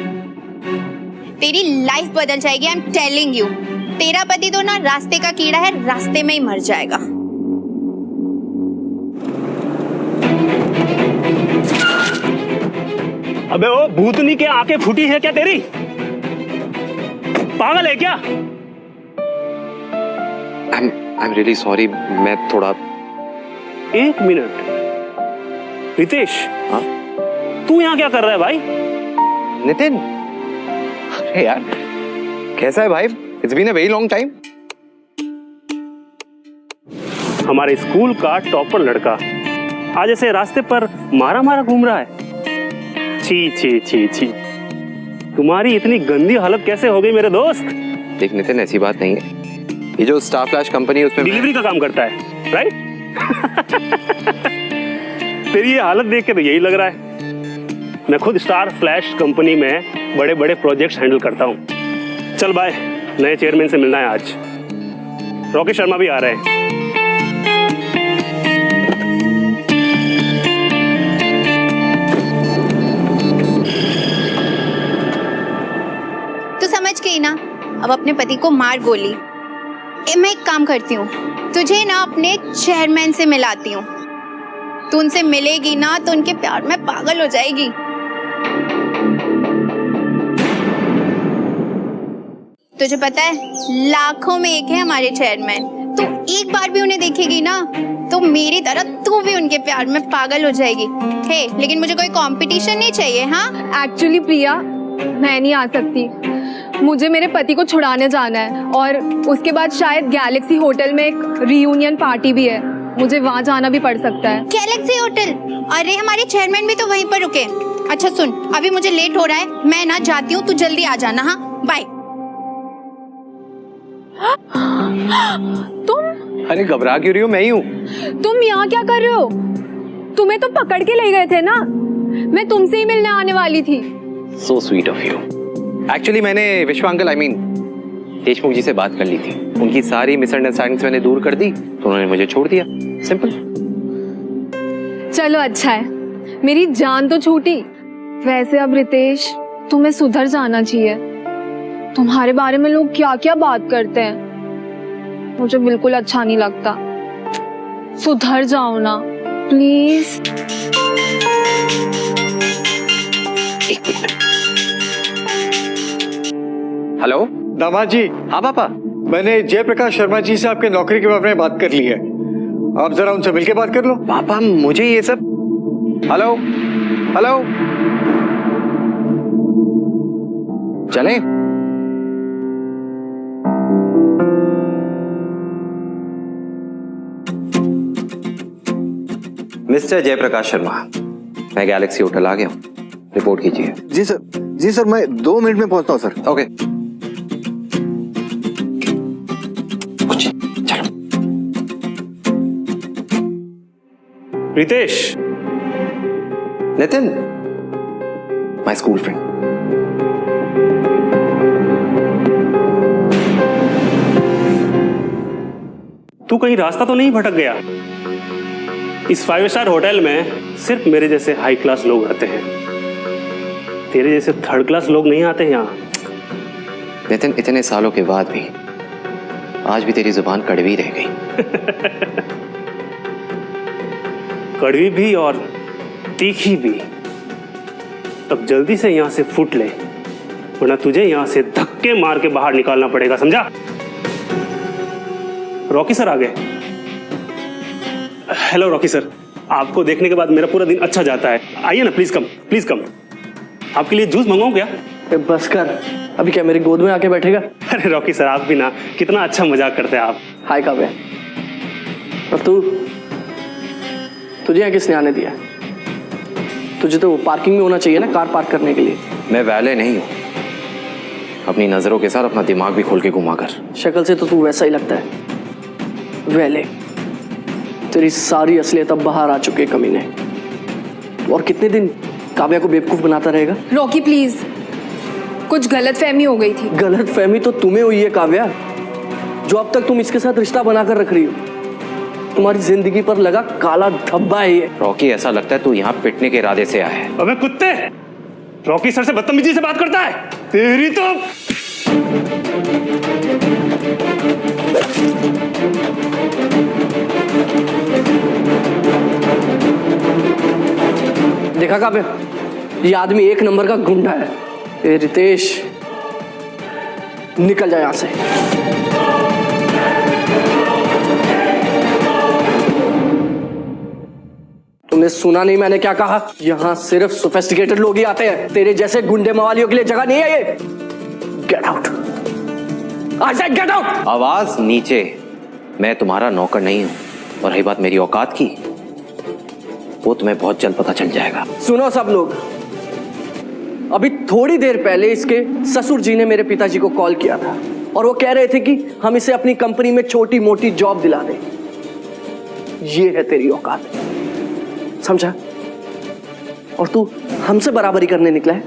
तेरी लाइफ बदल जाएगी। I am telling you. तेरा पति तो ना रास्ते का कीड़ा है, रास्ते में ही मर जाएगा। अबे ओ भूतनी के आंखें फूटी है क्या तेरी? पागल है क्या? I'm really sorry, मैं थोड़ा। एक मिनट रितेश, हाँ? तू यहाँ क्या कर रहा है भाई? नितिन, अरे यार कैसा है भाई? It's been a very long time. हमारे स्कूल का टॉपर लड़का आज ऐसे रास्ते पर मारा मारा घूम रहा है। छी छी छी छी, तुम्हारी इतनी गंदी हालत कैसे हो गई मेरे दोस्त? देख नितिन, ऐसी बात नहीं है, ये जो स्टार फ्लैश कंपनी है उसमें डिलीवरी का काम करता है, राइट? तेरी ये हालत देख के तो यही लग रहा है। मैं खुद स्टार फ्लैश कंपनी में बड़े बड़े प्रोजेक्ट्स हैंडल करता हूँ। चल बाय, नए चेयरमैन से मिलना है आज। रॉकी शर्मा भी आ रहे हैं। तू समझ गई ना? अब अपने पति को मार गोली। मैं एक काम करती हूँ, तुझे ना अपने चेयरमैन से मिलाती हूँ। तू उनसे मिलेगी ना तो उनके प्यार में पागल हो जाएगी। तुझे पता है लाखों में एक है हमारे चेयरमैन, तू एक बार भी उन्हें देखेगी ना तो मेरी तरह तू भी उनके प्यार में पागल हो जाएगी। हे, लेकिन मुझे कोई कंपटीशन नहीं चाहिए। हाँ एक्चुअली प्रिया, मैं नहीं आ सकती। मुझे मेरे पति को छुड़ाने जाना है और उसके बाद शायद गैलेक्सी होटल में एक रियूनियन पार्टी भी है, मुझे वहाँ जाना भी पड़ सकता है। Galaxy hotel? अरे हमारे चेयरमैन भी तो वहीं पर रुके। अच्छा सुन, अभी मुझे लेट हो रहा है, मैं ना जाती हूँ, तू जल्दी आ जाना। हाँ बाय। तुम? अरे घबरा क्यों रही हो? मैं ही हूँ। तुम यहाँ क्या कर रहे हो? तुम्हें तो पकड़ के ले गए थे ना, मैं तुमसे ही मिलने आने वाली थी। So sweet of you. Actually मैंने विश्व अंकल देशमुख जी से बात कर ली थी, उनकी सारी मिसअंडरस्टैंडिंग्स मैंने दूर कर दी तो उन्होंने मुझे छोड़ दिया। सिंपल। चलो अच्छा है, मेरी जान तो छूटी। वैसे अब रितेश, तुम्हें सुधर जाना चाहिए। तुम्हारे बारे में लोग क्या क्या बात करते हैं, मुझे बिल्कुल अच्छा नहीं लगता। सुधर जाओ ना प्लीज। हेलो दामाद जी। हाँ पापा। मैंने जयप्रकाश शर्मा जी से आपके नौकरी के बारे में बात कर ली है, आप जरा उनसे मिलके बात कर लो। पापा मुझे ये सब। हेलो हेलो, चलें? मिस्टर जयप्रकाश शर्मा, मैं गैलेक्सी होटल आ गया हूँ, रिपोर्ट कीजिए। जी सर, जी सर, मैं 2 मिनट में पहुंचता हूँ सर। ओके चलो। Ritesh. Nitin, my school friend. तू कहीं रास्ता तो नहीं भटक गया? इस 5 स्टार होटल में सिर्फ मेरे जैसे हाई क्लास लोग आते हैं, तेरे जैसे 3rd क्लास लोग नहीं आते यहाँ। नितिन, इतने सालों के बाद भी आज भी तेरी जुबान कड़वी रह गई। कड़वी भी और तीखी भी। अब जल्दी से यहाँ से फुट ले, वरना तुझे यहाँ से धक्के मार के बाहर निकालना पड़ेगा, समझा? रॉकी सर आ गए। हेलो रॉकी सर, आपको देखने के बाद मेरा पूरा दिन अच्छा जाता है। आइए ना, प्लीज कम, प्लीज कम। आपके लिए जूस मंगाऊं क्या? बस कर, अभी क्या मेरी गोद में आके बैठेगा? अरे रॉकी सर, आप भी ना, कितना अच्छा मजाक करते हैं आप। हाय काव्या, और तुझे यहाँ किसने आने दिया? तुझे तो पार्किंग में होना चाहिए ना, कार पार्क करने के लिए। मैं वैले नहीं हूँ, अपनी नजरों के साथ अपना दिमाग भी खोल के घुमा कर। शक्ल से तो तू वैसा ही लगता है, वैले। तेरी सारी असलियत अब बाहर आ चुके कमीने। और कितने दिन काव्या को बेवकूफ बनाता रहेगा? रॉकी प्लीज, कुछ गलतफहमी हो गई थी। गलतफहमी तो तुम्हें हुई है काव्या, जो अब तक तुम इसके साथ रिश्ता बनाकर रख रही हो। तुम्हारी जिंदगी पर लगा काला धब्बा है ये। रॉकी, ऐसा लगता है तू यहाँ पिटने के इरादे से आया है। अबे कुत्ते, रॉकी सर से बदतमीजी से बात करता है? तेरी तो। देखा काव्या, ये आदमी 1 नंबर का गुंडा है। ए रितेश, निकल जाए यहां से। तुमने सुना नहीं मैंने क्या कहा? यहां सिर्फ सोफिस्टिकेटेड लोग ही आते हैं, तेरे जैसे गुंडे मवालियों के लिए जगह नहीं है ये। Get out, I said get out. आवाज नीचे। मैं तुम्हारा नौकर नहीं हूं, और रही बात मेरी औकात की, वो तुम्हें बहुत जल्द पता चल जाएगा। सुनो सब लोग, अभी थोड़ी देर पहले इसके ससुर जी ने मेरे पिताजी को कॉल किया था और वो कह रहे थे कि हम इसे अपनी कंपनी में छोटी मोटी जॉब दिला दें। ये है तेरी औकात, समझा? और तू हमसे बराबरी करने निकला है?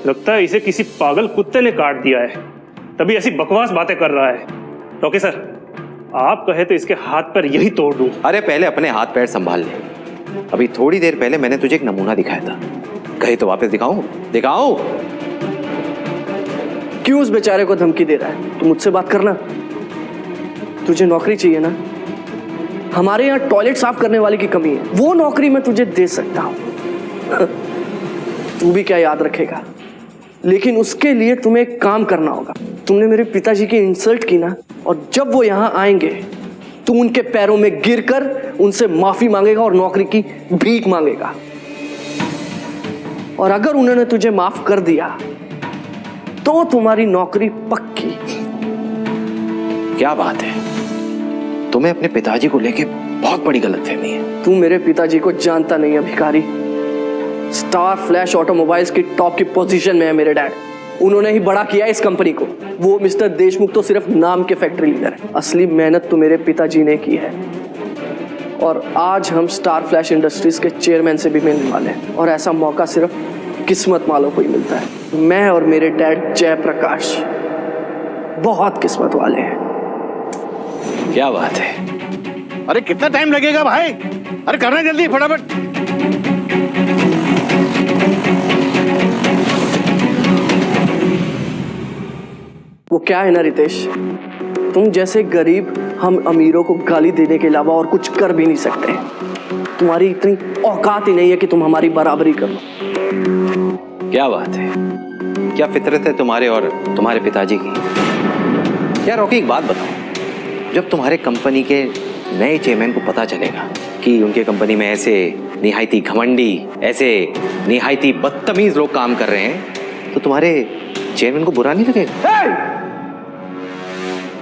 लगता है इसे किसी पागल कुत्ते ने काट दिया है, तभी ऐसी बकवास बातें कर रहा है। रॉकी सर, आप कहे तो इसके हाथ पैर यही तोड़ दूं। अरे पहले अपने हाथ पैर संभाल ले। अभी थोड़ी देर पहले मैंने तुझे एक नमूना दिखाया था, कहे तो वापस दिखाऊं? दिखाऊं? क्यों उस बेचारे को धमकी दे रहा है? तू मुझसे बात करना। तुझे नौकरी चाहिए ना? हमारे यहाँ टॉयलेट साफ करने वाले की कमी है, वो नौकरी मैं तुझे दे सकता हूं। तू भी क्या याद रखेगा, लेकिन उसके लिए तुम्हें एक काम करना होगा। तुमने मेरे पिताजी की इंसल्ट की ना, और जब वो यहाँ आएंगे तू उनके पैरों में गिरकर उनसे माफी मांगेगा और नौकरी की भीख मांगेगा। और अगर उन्होंने तुझे माफ कर दिया तो तुम्हारी नौकरी पक्की। क्या बात है, तुम्हें अपने पिताजी को लेके बहुत बड़ी गलतफहमी है। तू मेरे पिताजी को जानता नहीं है भिखारी। स्टार फ्लैश ऑटोमोबाइल्स की टॉप की पोजीशन में है मेरे डैड। उन्होंने ही बड़ा किया इस कंपनी को। वो मिस्टर देशमुख तो सिर्फ नाम के फैक्ट्री लीडर है, असली मेहनत तो मेरे पिताजी ने की है। और आज हम स्टार फ्लैश इंडस्ट्रीज के चेयरमैन से भी मिलने वाले हैं, और ऐसा मौका सिर्फ किस्मत वालों को ही मिलता है। मैं और मेरे डैड जयप्रकाश बहुत किस्मत वाले हैं। क्या बात है। अरे कितना टाइम लगेगा भाई? अरे करना जल्दी फटाफट। वो क्या है ना रितेश, तुम जैसे गरीब हम अमीरों को गाली देने के अलावा और कुछ कर भी नहीं सकते। तुम्हारी इतनी औकात ही नहीं है कि तुम हमारी बराबरी करो। क्या बात है, क्या फितरत है तुम्हारे और तुम्हारे पिताजी की। यार रॉकी, एक बात बताओ, जब तुम्हारे कंपनी के नए चेयरमैन को पता चलेगा कि उनके कंपनी में ऐसे निहायती घमंडी, ऐसे निहायती बदतमीज लोग काम कर रहे हैं, तो तुम्हारे चेयरमैन को बुरा नहीं लगेगा?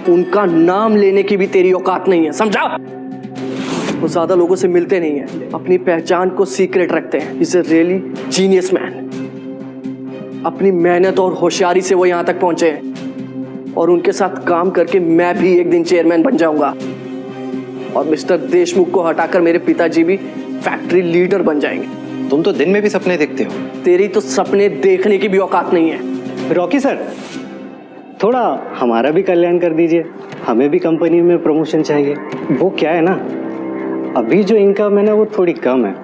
उनका नाम लेने की भी तेरी औकात नहीं है, समझा? वो ज्यादा लोगों से मिलते नहीं है, अपनी पहचान को सीक्रेट रखते हैं। Is a really genius man. अपनी मेहनत और होशियारी से वो यहां तक पहुंचे हैं, और उनके साथ काम करके मैं भी एक दिन चेयरमैन बन जाऊंगा, और मिस्टर देशमुख को हटाकर मेरे पिताजी भी फैक्ट्री लीडर बन जाएंगे। तुम तो दिन में भी सपने देखते हो। तेरी तो सपने देखने की भी औकात नहीं है। रॉकी सर, थोड़ा हमारा भी कल्याण कर दीजिए, हमें भी कंपनी में प्रमोशन चाहिए। वो क्या है ना, अभी जो इनकम है ना वो थोड़ी कम है,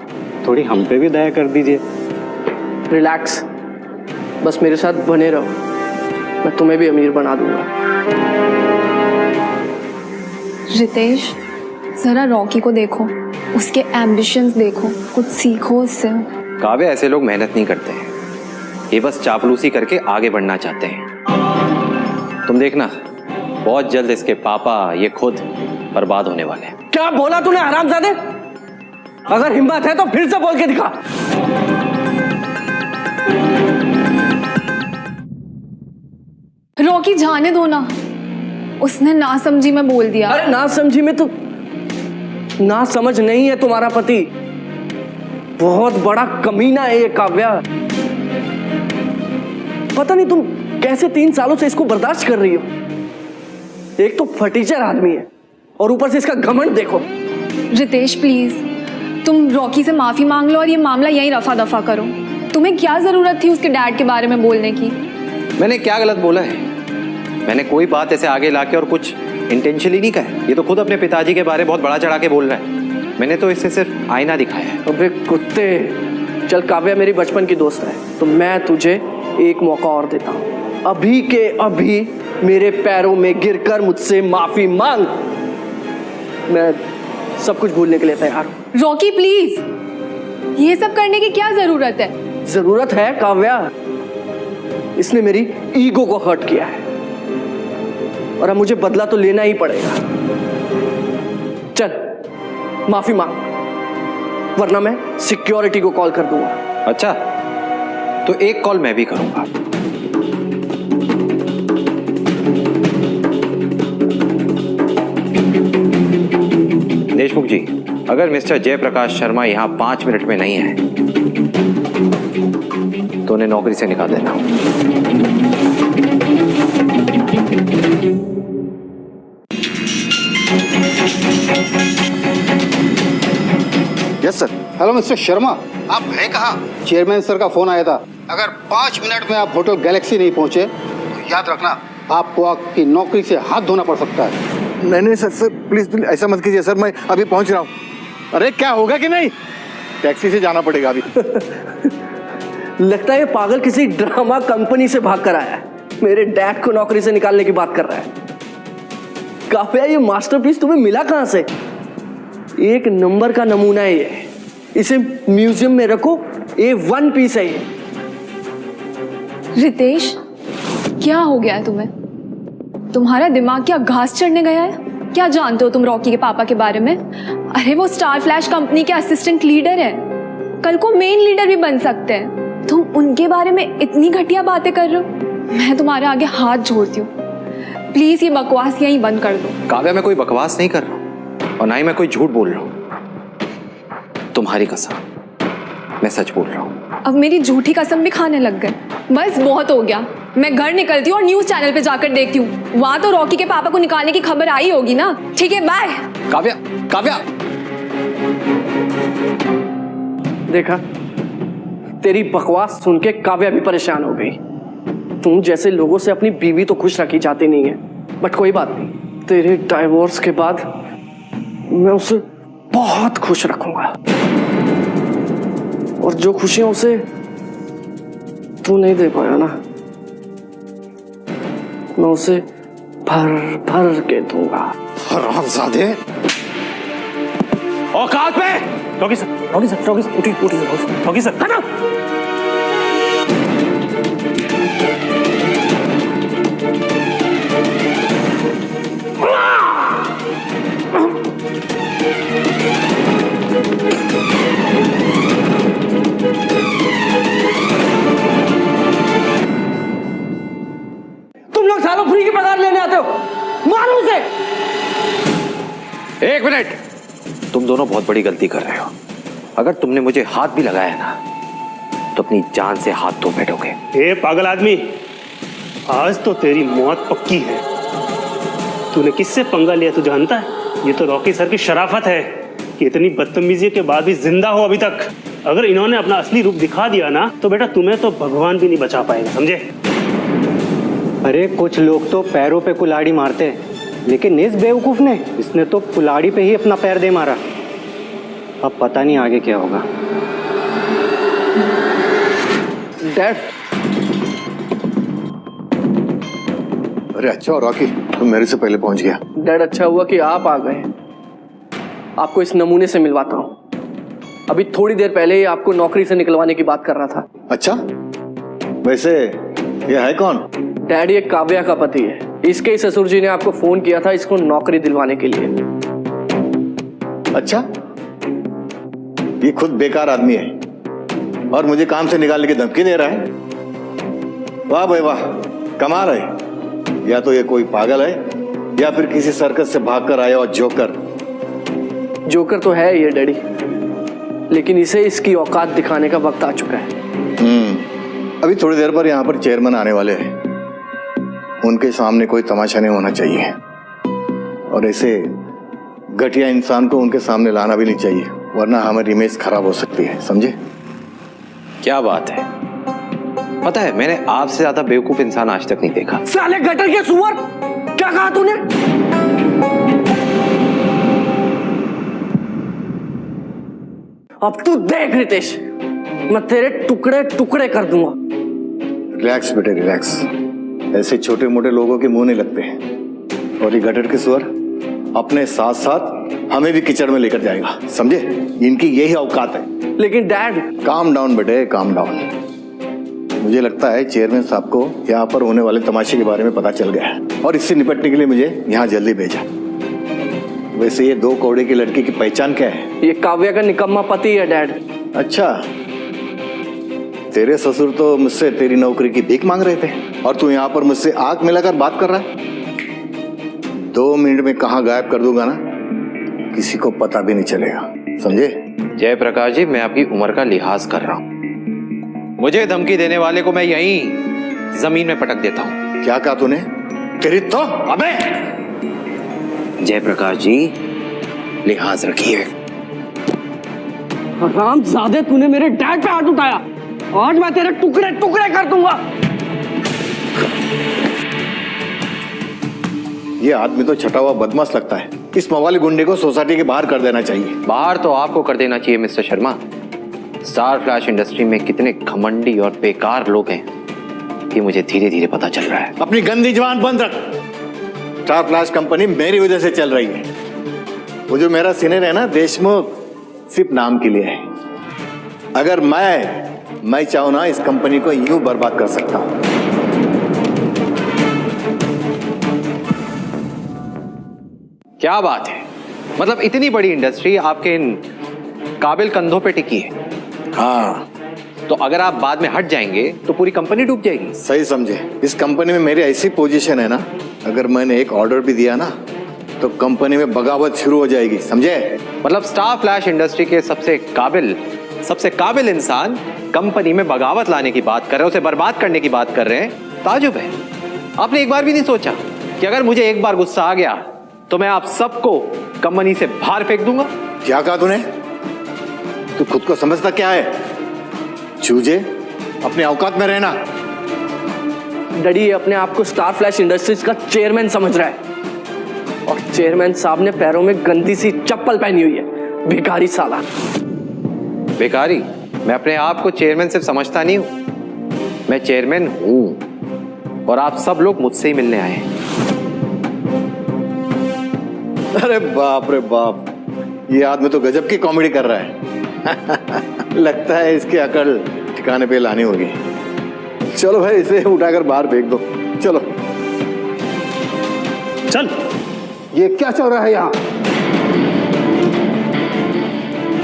थोड़ी हम पे भी दया कर दीजिए। रिलैक्स, बस मेरे साथ बने रहो, मैं तुम्हें भी अमीर बना दूंगा। रितेश, जरा रॉकी को देखो, उसके एम्बिशंस देखो, कुछ सीखो उससे। काव्या, ऐसे लोग मेहनत नहीं करते हैं, ये बस चापलूसी करके आगे बढ़ना चाहते हैं। तुम देखना, बहुत जल्द इसके पापा ये खुद बर्बाद होने वाले हैं। क्या बोला तूने हरामजादे? अगर हिम्मत है तो फिर से बोल के दिखा। रॉकी, जाने दो ना, उसने नासमझी में बोल दिया। अरे नासमझी में तो ना समझ नहीं है तुम्हारा पति, बहुत बड़ा कमीना है ये काव्या। पता नहीं तुम कैसे 3 सालों से इसको बर्दाश्त कर रही हो। एक तो फटीचर आदमी है और ऊपर से इसका घमंड देखो। रितेश प्लीज, तुम रॉकी से माफी मांग लो और ये मामला यहीं रफा दफा करो। तुम्हें क्या जरूरत थी उसके डैड के बारे में बोलने की? मैंने क्या गलत बोला है? मैंने कोई बात ऐसे आगे लाके और कुछ इंटेंशनली नहीं कहा। ये तो खुद अपने पिताजी के बारे में बहुत बड़ा चढ़ा के बोल रहा है। मैंने तो इससे सिर्फ आईना दिखाया है। अबे कुत्ते, चल काव्या मेरी बचपन की दोस्त है, तो मैं तुझे एक मौका और देता हूँ। अभी के अभी मेरे पैरों में गिरकर मुझसे माफी मांग, मैं सब कुछ भूलने के लिए तैयार हूँ। रॉकी प्लीज, ये सब करने की क्या जरूरत है? जरूरत है काव्या, इसने मेरी ईगो को हर्ट किया है और अब मुझे बदला तो लेना ही पड़ेगा। चल माफी मांग, वरना मैं सिक्योरिटी को कॉल कर दूंगा। अच्छा, तो एक कॉल मैं भी करूंगा। देशमुख जी, अगर मिस्टर जयप्रकाश शर्मा यहां 5 मिनट में नहीं है तो उन्हें नौकरी से निकाल देना। Yes sir. Hello mister Sharma, आप हैं कहाँ? चेयरमैन सर का फोन आया था, अगर 5 मिनट में आप होटल गैलेक्सी नहीं पहुंचे तो याद रखना आपको आपकी नौकरी से हाथ धोना पड़ सकता है। नहीं नहीं सर, सर प्लीज ऐसा मत कीजिए सर, मैं अभी पहुंच रहा हूँ। अरे क्या होगा कि नहीं, टैक्सी से जाना पड़ेगा अभी। लगता है ये पागल किसी ड्रामा कंपनी से भाग कर आया है, मेरे डैड को नौकरी से निकालने की बात कर रहा है। काव्या, ये मास्टरपीस तुम्हें मिला कहां से? एक नंबर का नमूना है ये, इसे म्यूजियम में रखो, A1 पीस है ये। रितेश, क्या हो गया है तुम्हें? तुम्हारा दिमाग क्या घास चढ़ने गया है? क्या जानते हो तुम रॉकी के पापा के बारे में? अरे वो स्टार फ्लैश कंपनी के असिस्टेंट लीडर है, कल को मेन लीडर भी बन सकते हैं। तुम उनके बारे में इतनी घटिया बातें कर रहे हो। मैं तुम्हारे आगे हाथ जोड़ती हूँ, प्लीज ये बकवास यहीं बंद कर दो। काव्या, मैं कोई बकवास नहीं कर रहा हूँ और ना ही मैं कोई झूठ बोल रहा हूँ। तुम्हारी कसम, मैं सच बोल रहा हूँ। अब मेरी झूठी कसम भी खाने लग गए। बस बहुत हो गया, मैं घर निकलती हूँ और न्यूज चैनल पे जाकर देखती हूँ। वहां तो रॉकी के पापा को निकालने की खबर आई होगी ना। ठीक है, बाय। काव्या, काव्या, देखा, तेरी बकवास सुन के काव्या भी परेशान हो गई। तुम जैसे लोगों से अपनी बीवी तो खुश रखी जाती नहीं है, बट कोई बात नहीं, तेरे डाइवोर्स के बाद मैं उसे बहुत खुश रखूंगा। और जो खुशियां उसे तू नहीं दे पाया ना, मैं उसे भर भर के दूंगा। हरामजादे। औकात पे। Rocky sir, Rocky sir, Rocky sir, उठिए, उठिए, रॉकी सर, हटो। तुम लोग सालों फ्री की पगार लेने आते हो, मारो उसे। एक मिनट, तुम दोनों बहुत बड़ी गलती कर रहे हो। अगर तुमने मुझे हाथ भी लगाया ना तो अपनी जान से हाथ धो बैठोगे। ए पागल आदमी, आज तो तेरी मौत पक्की है। तूने किससे पंगा लिया तू जानता है? ये तो रॉकी सर की शराफत है कि इतनी बदतमीजी के बाद भी जिंदा हो अभी तक। अगर इन्होंने अपना असली रूप दिखा दिया ना तो बेटा तुम्हें तो भगवान भी नहीं बचा पाएगा, समझे? अरे कुछ लोग तो पैरों पे कुल्हाड़ी मारते हैं, लेकिन इस बेवकूफ ने, इसने तो कुल्हाड़ी पे ही अपना पैर दे मारा। अब पता नहीं आगे क्या होगा। डैड। अरे अच्छा रॉकी, तुम मेरे से पहले पहुंच गया। डैड, अच्छा हुआ कि आप आ गए। आपको इस नमूने से मिलवाता हूँ। अभी थोड़ी देर पहले ही आपको नौकरी से निकलवाने की बात कर रहा था। अच्छा, वैसे ये है कौन? डैड, ये काव्या का पति है। इसके ही ससुर जी ने आपको फोन किया था इसको नौकरी दिलवाने के लिए। अच्छा, ये खुद बेकार आदमी है और मुझे काम से निकालने की धमकी दे रहा है। वाह भाई वाह, कमाल है। या तो ये कोई पागल है या फिर किसी सर्कस से भागकर आया और जोकर। जोकर तो है ये डैडी, लेकिन इसे इसकी औकात दिखाने का वक्त आ चुका है। अभी थोड़ी देर पर यहाँ पर चेयरमैन आने वाले हैं, उनके सामने कोई तमाशा नहीं होना चाहिए और ऐसे घटिया इंसान को उनके सामने लाना भी नहीं चाहिए, वरना हमारी इमेज खराब हो सकती है, समझे? क्या बात है, पता है मैंने आपसे ज्यादा बेवकूफ इंसान आज तक नहीं देखा। साले गटर के सुअर, क्या कहा तूने? अब तू देख रितेश, मैं तेरे टुकड़े टुकड़े कर दूंगा। रिलैक्स बेटे रिलैक्स, ऐसे छोटे मोटे लोगों के मुंह नहीं लगते हैं। और ये गटर के सुअर अपने साथ साथ हमें भी कीचड़ में लेकर जाएगा, समझे? इनकी यही औकात है। लेकिन डैड। काम डाउन बेटे, काम डाउन। मुझे लगता है चेयरमैन साहब को यहाँ पर होने वाले तमाशे के बारे में पता चल गया है और इससे निपटने के लिए मुझे यहाँ जल्दी भेजा। वैसे ये 2 कौड़े की लड़की की पहचान क्या है? ये काव्या का निकम्मा पति है डैड। अच्छा, तेरे ससुर तो मुझसे तेरी नौकरी की भीख मांग रहे थे और तू यहाँ पर मुझसे आंख मिलाकर बात कर रहा है। 2 मिनट में कहाँ गायब कर दूंगा ना, किसी को पता भी नहीं चलेगा, समझे? जयप्रकाश जी, मैं आपकी उम्र का लिहाज कर रहा हूँ। मुझे धमकी देने वाले को मैं यहीं जमीन में पटक देता हूँ। क्या कहा तूने? तेरी तो अबे! जयप्रकाश जी, लिहाज रखिए। हरामजादे, तूने मेरे डैड पे हाथ उठाया, आज मैं तेरे टुकड़े टुकड़े कर दूंगा। ये आदमी तो छटा हुआ बदमाश लगता है। इस मवाली गुंडे को सोसाइटी के बाहर कर देना चाहिए। बाहर तो आपको कर देना चाहिए mister Sharma. Star flash industry में कितने घमंडी और बेकार लोग हैं ये मुझे धीरे धीरे पता चल रहा है। अपनी गंदी जुबान बंद रख। स्टार फ्लैश कंपनी मेरी वजह से चल रही है। वो जो मेरा सीनियर है ना देशमुख, सिर्फ नाम के लिए है। अगर मैं चाहूं ना, इस कंपनी को यूं बर्बाद कर सकता हूं। क्या बात है, मतलब इतनी बड़ी इंडस्ट्री आपके इन काबिल कंधों पे टिकी है। हाँ, तो अगर आप बाद में हट जाएंगे तो पूरी कंपनी डूब जाएगी। सही समझे। इस कंपनी में मेरी ऐसी पोजीशन है ना, अगर मैंने एक ऑर्डर भी दिया ना तो कंपनी में बगावत शुरू हो जाएगी, समझे? मतलब स्टार फ्लैश इंडस्ट्री के सबसे काबिल इंसान कंपनी में बगावत लाने की बात कर रहे हैं, उसे बर्बाद करने की बात कर रहे हैं। ताजुब है, आपने एक बार भी नहीं सोचा कि अगर मुझे एक बार गुस्सा आ गया तो मैं आप सबको कंपनी से बाहर फेंक दूंगा? क्या कहा तूने? तू खुद को समझता क्या है? चूजे, अपने औकात में रहना। डैडी अपने आप को स्टार फ्लैश इंडस्ट्रीज का चेयरमैन समझ रहा है, और चेयरमैन साहब ने पैरों में गंदी सी चप्पल पहनी हुई है। भिखारी साला। भिखारी? मैं अपने आप को चेयरमैन सिर्फ समझता नहीं हूं, मैं चेयरमैन हूं, और आप सब लोग मुझसे ही मिलने आए हैं। अरे बाप रे बाप, ये आदमी तो गजब की कॉमेडी कर रहा है। लगता है इसकी अकल ठिकाने पे लानी होगी। चलो भाई, इसे उठाकर बाहर फेंक दो। चलो चल। ये क्या चल रहा है यहाँ?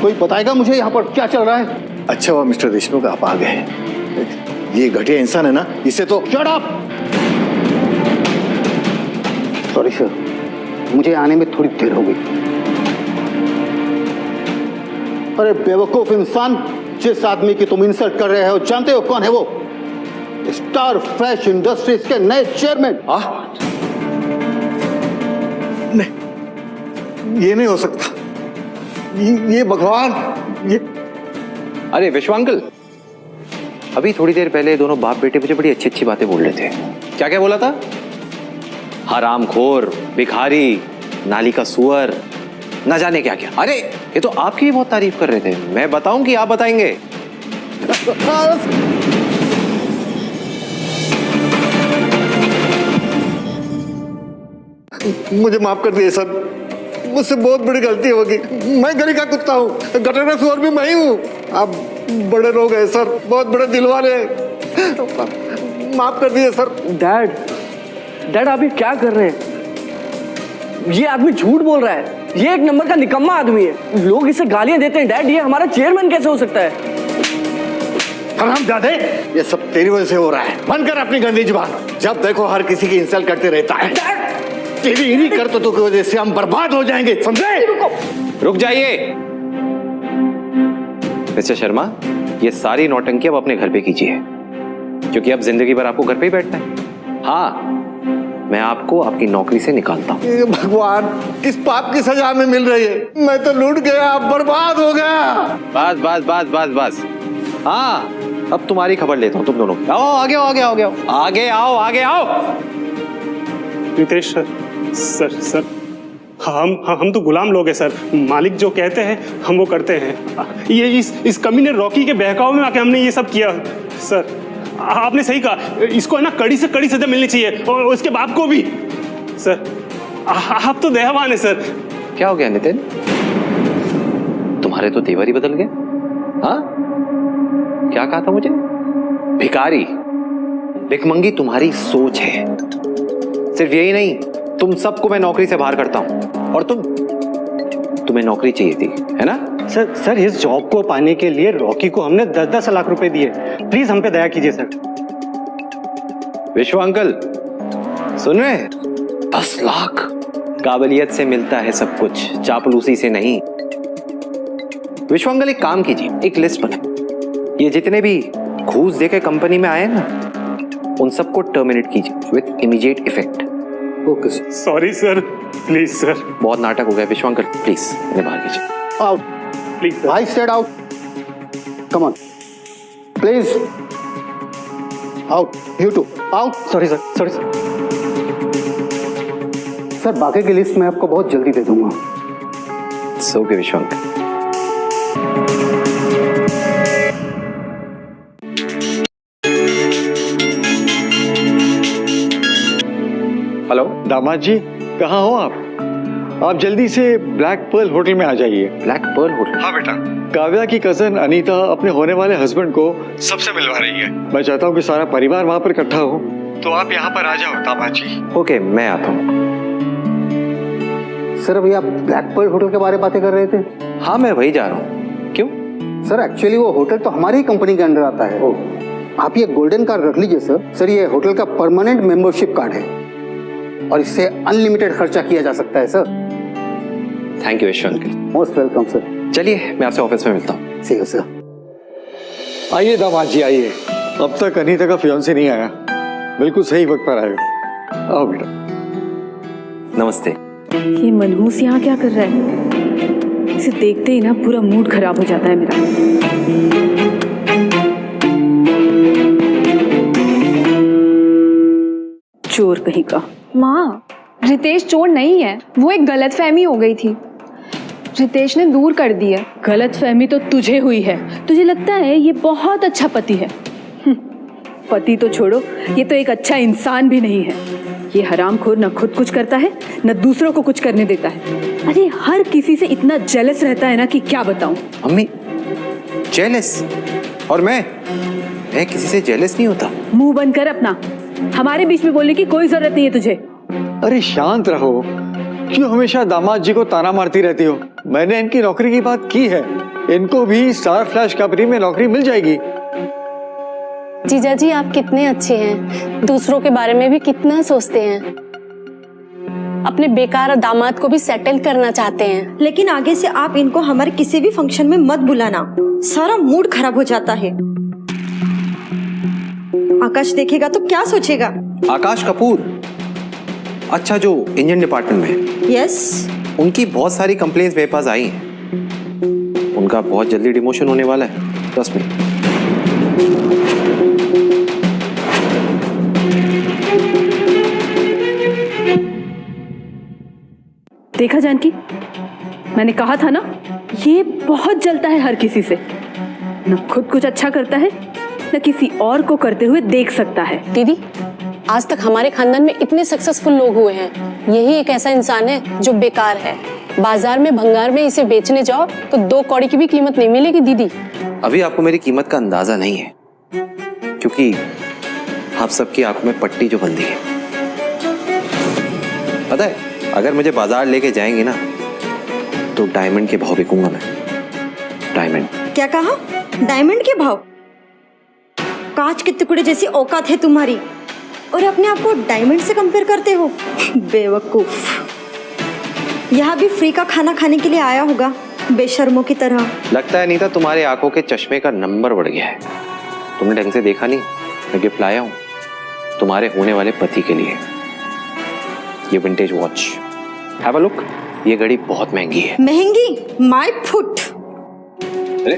कोई बताएगा मुझे यहाँ पर क्या चल रहा है? अच्छा हुआ मिस्टर देशमुख आप आ गए। ये घटिया इंसान है ना, इसे तो शट अप। सॉरी सर, मुझे आने में थोड़ी देर हो गई। अरे बेवकूफ इंसान, जिस आदमी की तुम इंसल्ट कर रहे हो जानते हो कौन है वो? स्टार फ्लैश इंडस्ट्रीज के नए चेयरमैन। नहीं, ये नहीं हो सकता। ये भगवान, ये। अरे विश्व अंकल, अभी थोड़ी देर पहले दोनों बाप बेटे मुझे बड़ी अच्छी अच्छी बातें बोल रहे थे। क्या क्या बोला था? हरामखोर, भिखारी, नाली का सुअर, ना जाने क्या क्या। अरे ये तो आपकी भी बहुत तारीफ कर रहे थे। मैं बताऊं कि आप बताएंगे? मुझे माफ कर दिए सर, मुझसे बहुत बड़ी गलती होगी। मैं गली का कुत्ता हूँ, गटर का सुअर भी मैं ही हूँ। आप बड़े लोग हैं सर, बहुत बड़े दिल वाले हैं, माफ कर दिए सर। डैड आप ये क्या कर रहे हैं? ये आदमी झूठ बोल रहा है, ये एक नंबर का निकम्मा आदमी है। लोग इसे गालियां देते हैं। डैड, ये हमारा चेयरमैन कैसे हो सकता है? हरामजादे, ये सब तेरी वजह से हो रहा है। बंद कर अपनी गंदी जुबान। जब देखो हर किसी की इंसल्ट करते रहता है। तेरी इन्हीं करतूतों की वजह से हम बर्बाद हो जाएंगे, समझे? रुक जाइए मिस्टर शर्मा, ये सारी नौटंकी अब अपने घर पे कीजिए, क्योंकि अब जिंदगी भर आपको घर पे ही बैठना है। हाँ, मैं आपको आपकी नौकरी से निकालता हूँ। भगवान, किस पाप की सजा में मिल रही है? मैं तो लूट गया, बर्बाद हो गया। बस बस बस बस बस। हाँ, अब तुम्हारी खबर लेता हूँ। तुम दोनों आओ, आगे आओ, आगे आओ, आगे आओ, आगे आओ, आगे आओ। रितेश सर, हम तो गुलाम लोग हैं सर। मालिक जो कहते हैं हम वो करते हैं। ये इस कमीने रॉकी के बहकाव में आके हमने ये सब किया सर। आपने सही कहा, इसको है ना कड़ी से कड़ी सजा मिलनी चाहिए, और उसके बाप को भी। सर आप तो दयावान है सर। क्या हो गया नितिन, तुम्हारे तो तेवर ही बदल गए। हाँ, क्या कहा था मुझे? भिखारी, भिखमंगी तुम्हारी सोच है। सिर्फ यही नहीं, तुम सबको मैं नौकरी से बाहर करता हूं, और तुम्हें नौकरी चाहिए थी, है ना? सर इस जॉब को पाने के लिए रॉकी को हमने 10-10 लाख रुपए दिए। प्लीज हम पे दया कीजिए सर। विश्व अंकल सुन रहे हैं? 10 लाख काबिलियत से मिलता है सब कुछ, चापलूसी से नहीं। विश्व अंकल एक काम कीजिए, एक लिस्ट बनाए, ये जितने भी घूस देके कंपनी में आए ना, उन सबको टर्मिनेट कीजिए with immediate effect. Okay sir. Sorry sir, please sir. बहुत नाटक हो गया विश्व अंकल, प्लीज इन्हें बाहर कीजिए। Out please. I said out. Come on please, out. You too out. Sorry sir, sorry sir. Sir बाकी की लिस्ट मैं आपको बहुत जल्दी दे दूंगा। सो के विश्व अंकल। हेलो दामाद जी, कहाँ हो आप? आप जल्दी से ब्लैक पर्ल होटल में आ जाइए। Black pearl hotel? हाँ बेटा, काव्या की कजन अनीता अपने होने वाले हस्बैंड को सबसे मिलवा रही है। मैं चाहता हूँ कि सारा परिवार वहाँ पर इकट्ठा हो, तो आप यहाँ पर आ जाओ दामाद जी। ओके, मैं आता हूँ। सर अभी आप ब्लैक पर्ल होटल के बारे में बातें कर रहे थे। हाँ मैं वही जा रहा हूँ। क्यों? सर एक्चुअली वो होटल तो हमारी ही कंपनी के अंडर आता है। आप ये गोल्डन कार्ड रख लीजिए सर। सर ये होटल का परमानेंट मेंबरशिप कार्ड है और इससे अनलिमिटेड खर्चा किया जा सकता है सर। थैंक यू विश्व अंकल। Most welcome sir. चलिए मैं आपसे ऑफिस में मिलता हूँ। सी यू सर। आइए दामाद जी आइए। अब तक अनीता का फियांसे नहीं आया, बिल्कुल सही वक्त पर आएगा। आओ बेटा। नमस्ते। ये मनहूस यहाँ क्या कर रहा है? इसे देखते ही ना पूरा मूड खराब हो जाता है मेरा। चोर कहीं का। माँ, रितेश चोर नहीं है, वो एक गलतफहमी हो गई थी, रितेश ने दूर कर दी है। गलतफहमी तो तुझे हुई है। तुझे लगता है ये बहुत अच्छा पति है। पति तो छोड़ो, ये तो एक अच्छा इंसान भी नहीं है। ये हरामखोर न खुद कुछ करता है न दूसरों को कुछ करने देता है। अरे हर किसी से इतना जेलस रहता है ना कि क्या बताऊं। अम्मी जेलस? और मैं किसी से जेलस नहीं होता। मुंह बंद कर अपना। हमारे बीच में बोलने की कोई जरूरत नहीं है तुझे। अरे शांत रहो, क्यों हमेशा दामाद जी को ताना मारती रहती हो? मैंने इनकी नौकरी की बात की है, इनको भी स्टार फ्लैश कंपनी में नौकरी मिल जाएगी। जीजा जी आप कितने अच्छे हैं, दूसरों के बारे में भी कितना सोचते हैं, अपने बेकार दामाद को भी सेटल करना चाहते हैं। लेकिन आगे से आप इनको हमारे किसी भी फंक्शन में मत बुलाना, सारा मूड खराब हो जाता है। आकाश देखेगा तो क्या सोचेगा? आकाश कपूर, अच्छा जो इंजन डिपार्टमेंट में। यस। उनकी बहुत सारी कंप्लेंट्स मेरे पास आई हैं। उनका बहुत जल्दी डिमोशन होने वाला है, ट्रस्ट मी। देखा जानकी, मैंने कहा था ना, ये बहुत जलता है हर किसी से। न खुद कुछ अच्छा करता है न किसी और को करते हुए देख सकता है। दीदी आज तक हमारे खानदान में इतने सक्सेसफुल लोग हुए हैं, यही एक ऐसा इंसान है जो बेकार है। बाजार में भंगार में इसे बेचने जाओ तो 2 कौड़ी की भी कीमत नहीं मिलेगी। दीदी अभी आपको मेरी कीमत का अंदाजा नहीं है, क्योंकि आप सबकी आंखों में पट्टी जो बंधी है। पता है अगर मुझे बाजार लेके जाएंगे ना तो डायमंड के भाव बिकूंगा मैं। डायमंड? क्या कहा? डायमंड के भाव? कांच के टुकड़े जैसी औकात है तुम्हारी और अपने आप को डायमंड से कंपेयर करते हो? बेवकूफ। यहाँ भी फ्री का खाना खाने के लिए आया होगा बेशर्मों की तरह। लगता है नीता तुम्हारे आंखों के चश्मे का नंबर बढ़ गया है। तुमने ढंग से देखा नहीं, मैं गिफ्ट लाया हूँ तुम्हारे होने वाले पति के लिए। ये vintage watch, have a look. ये घड़ी बहुत महंगी है। महंगी? My foot. अरे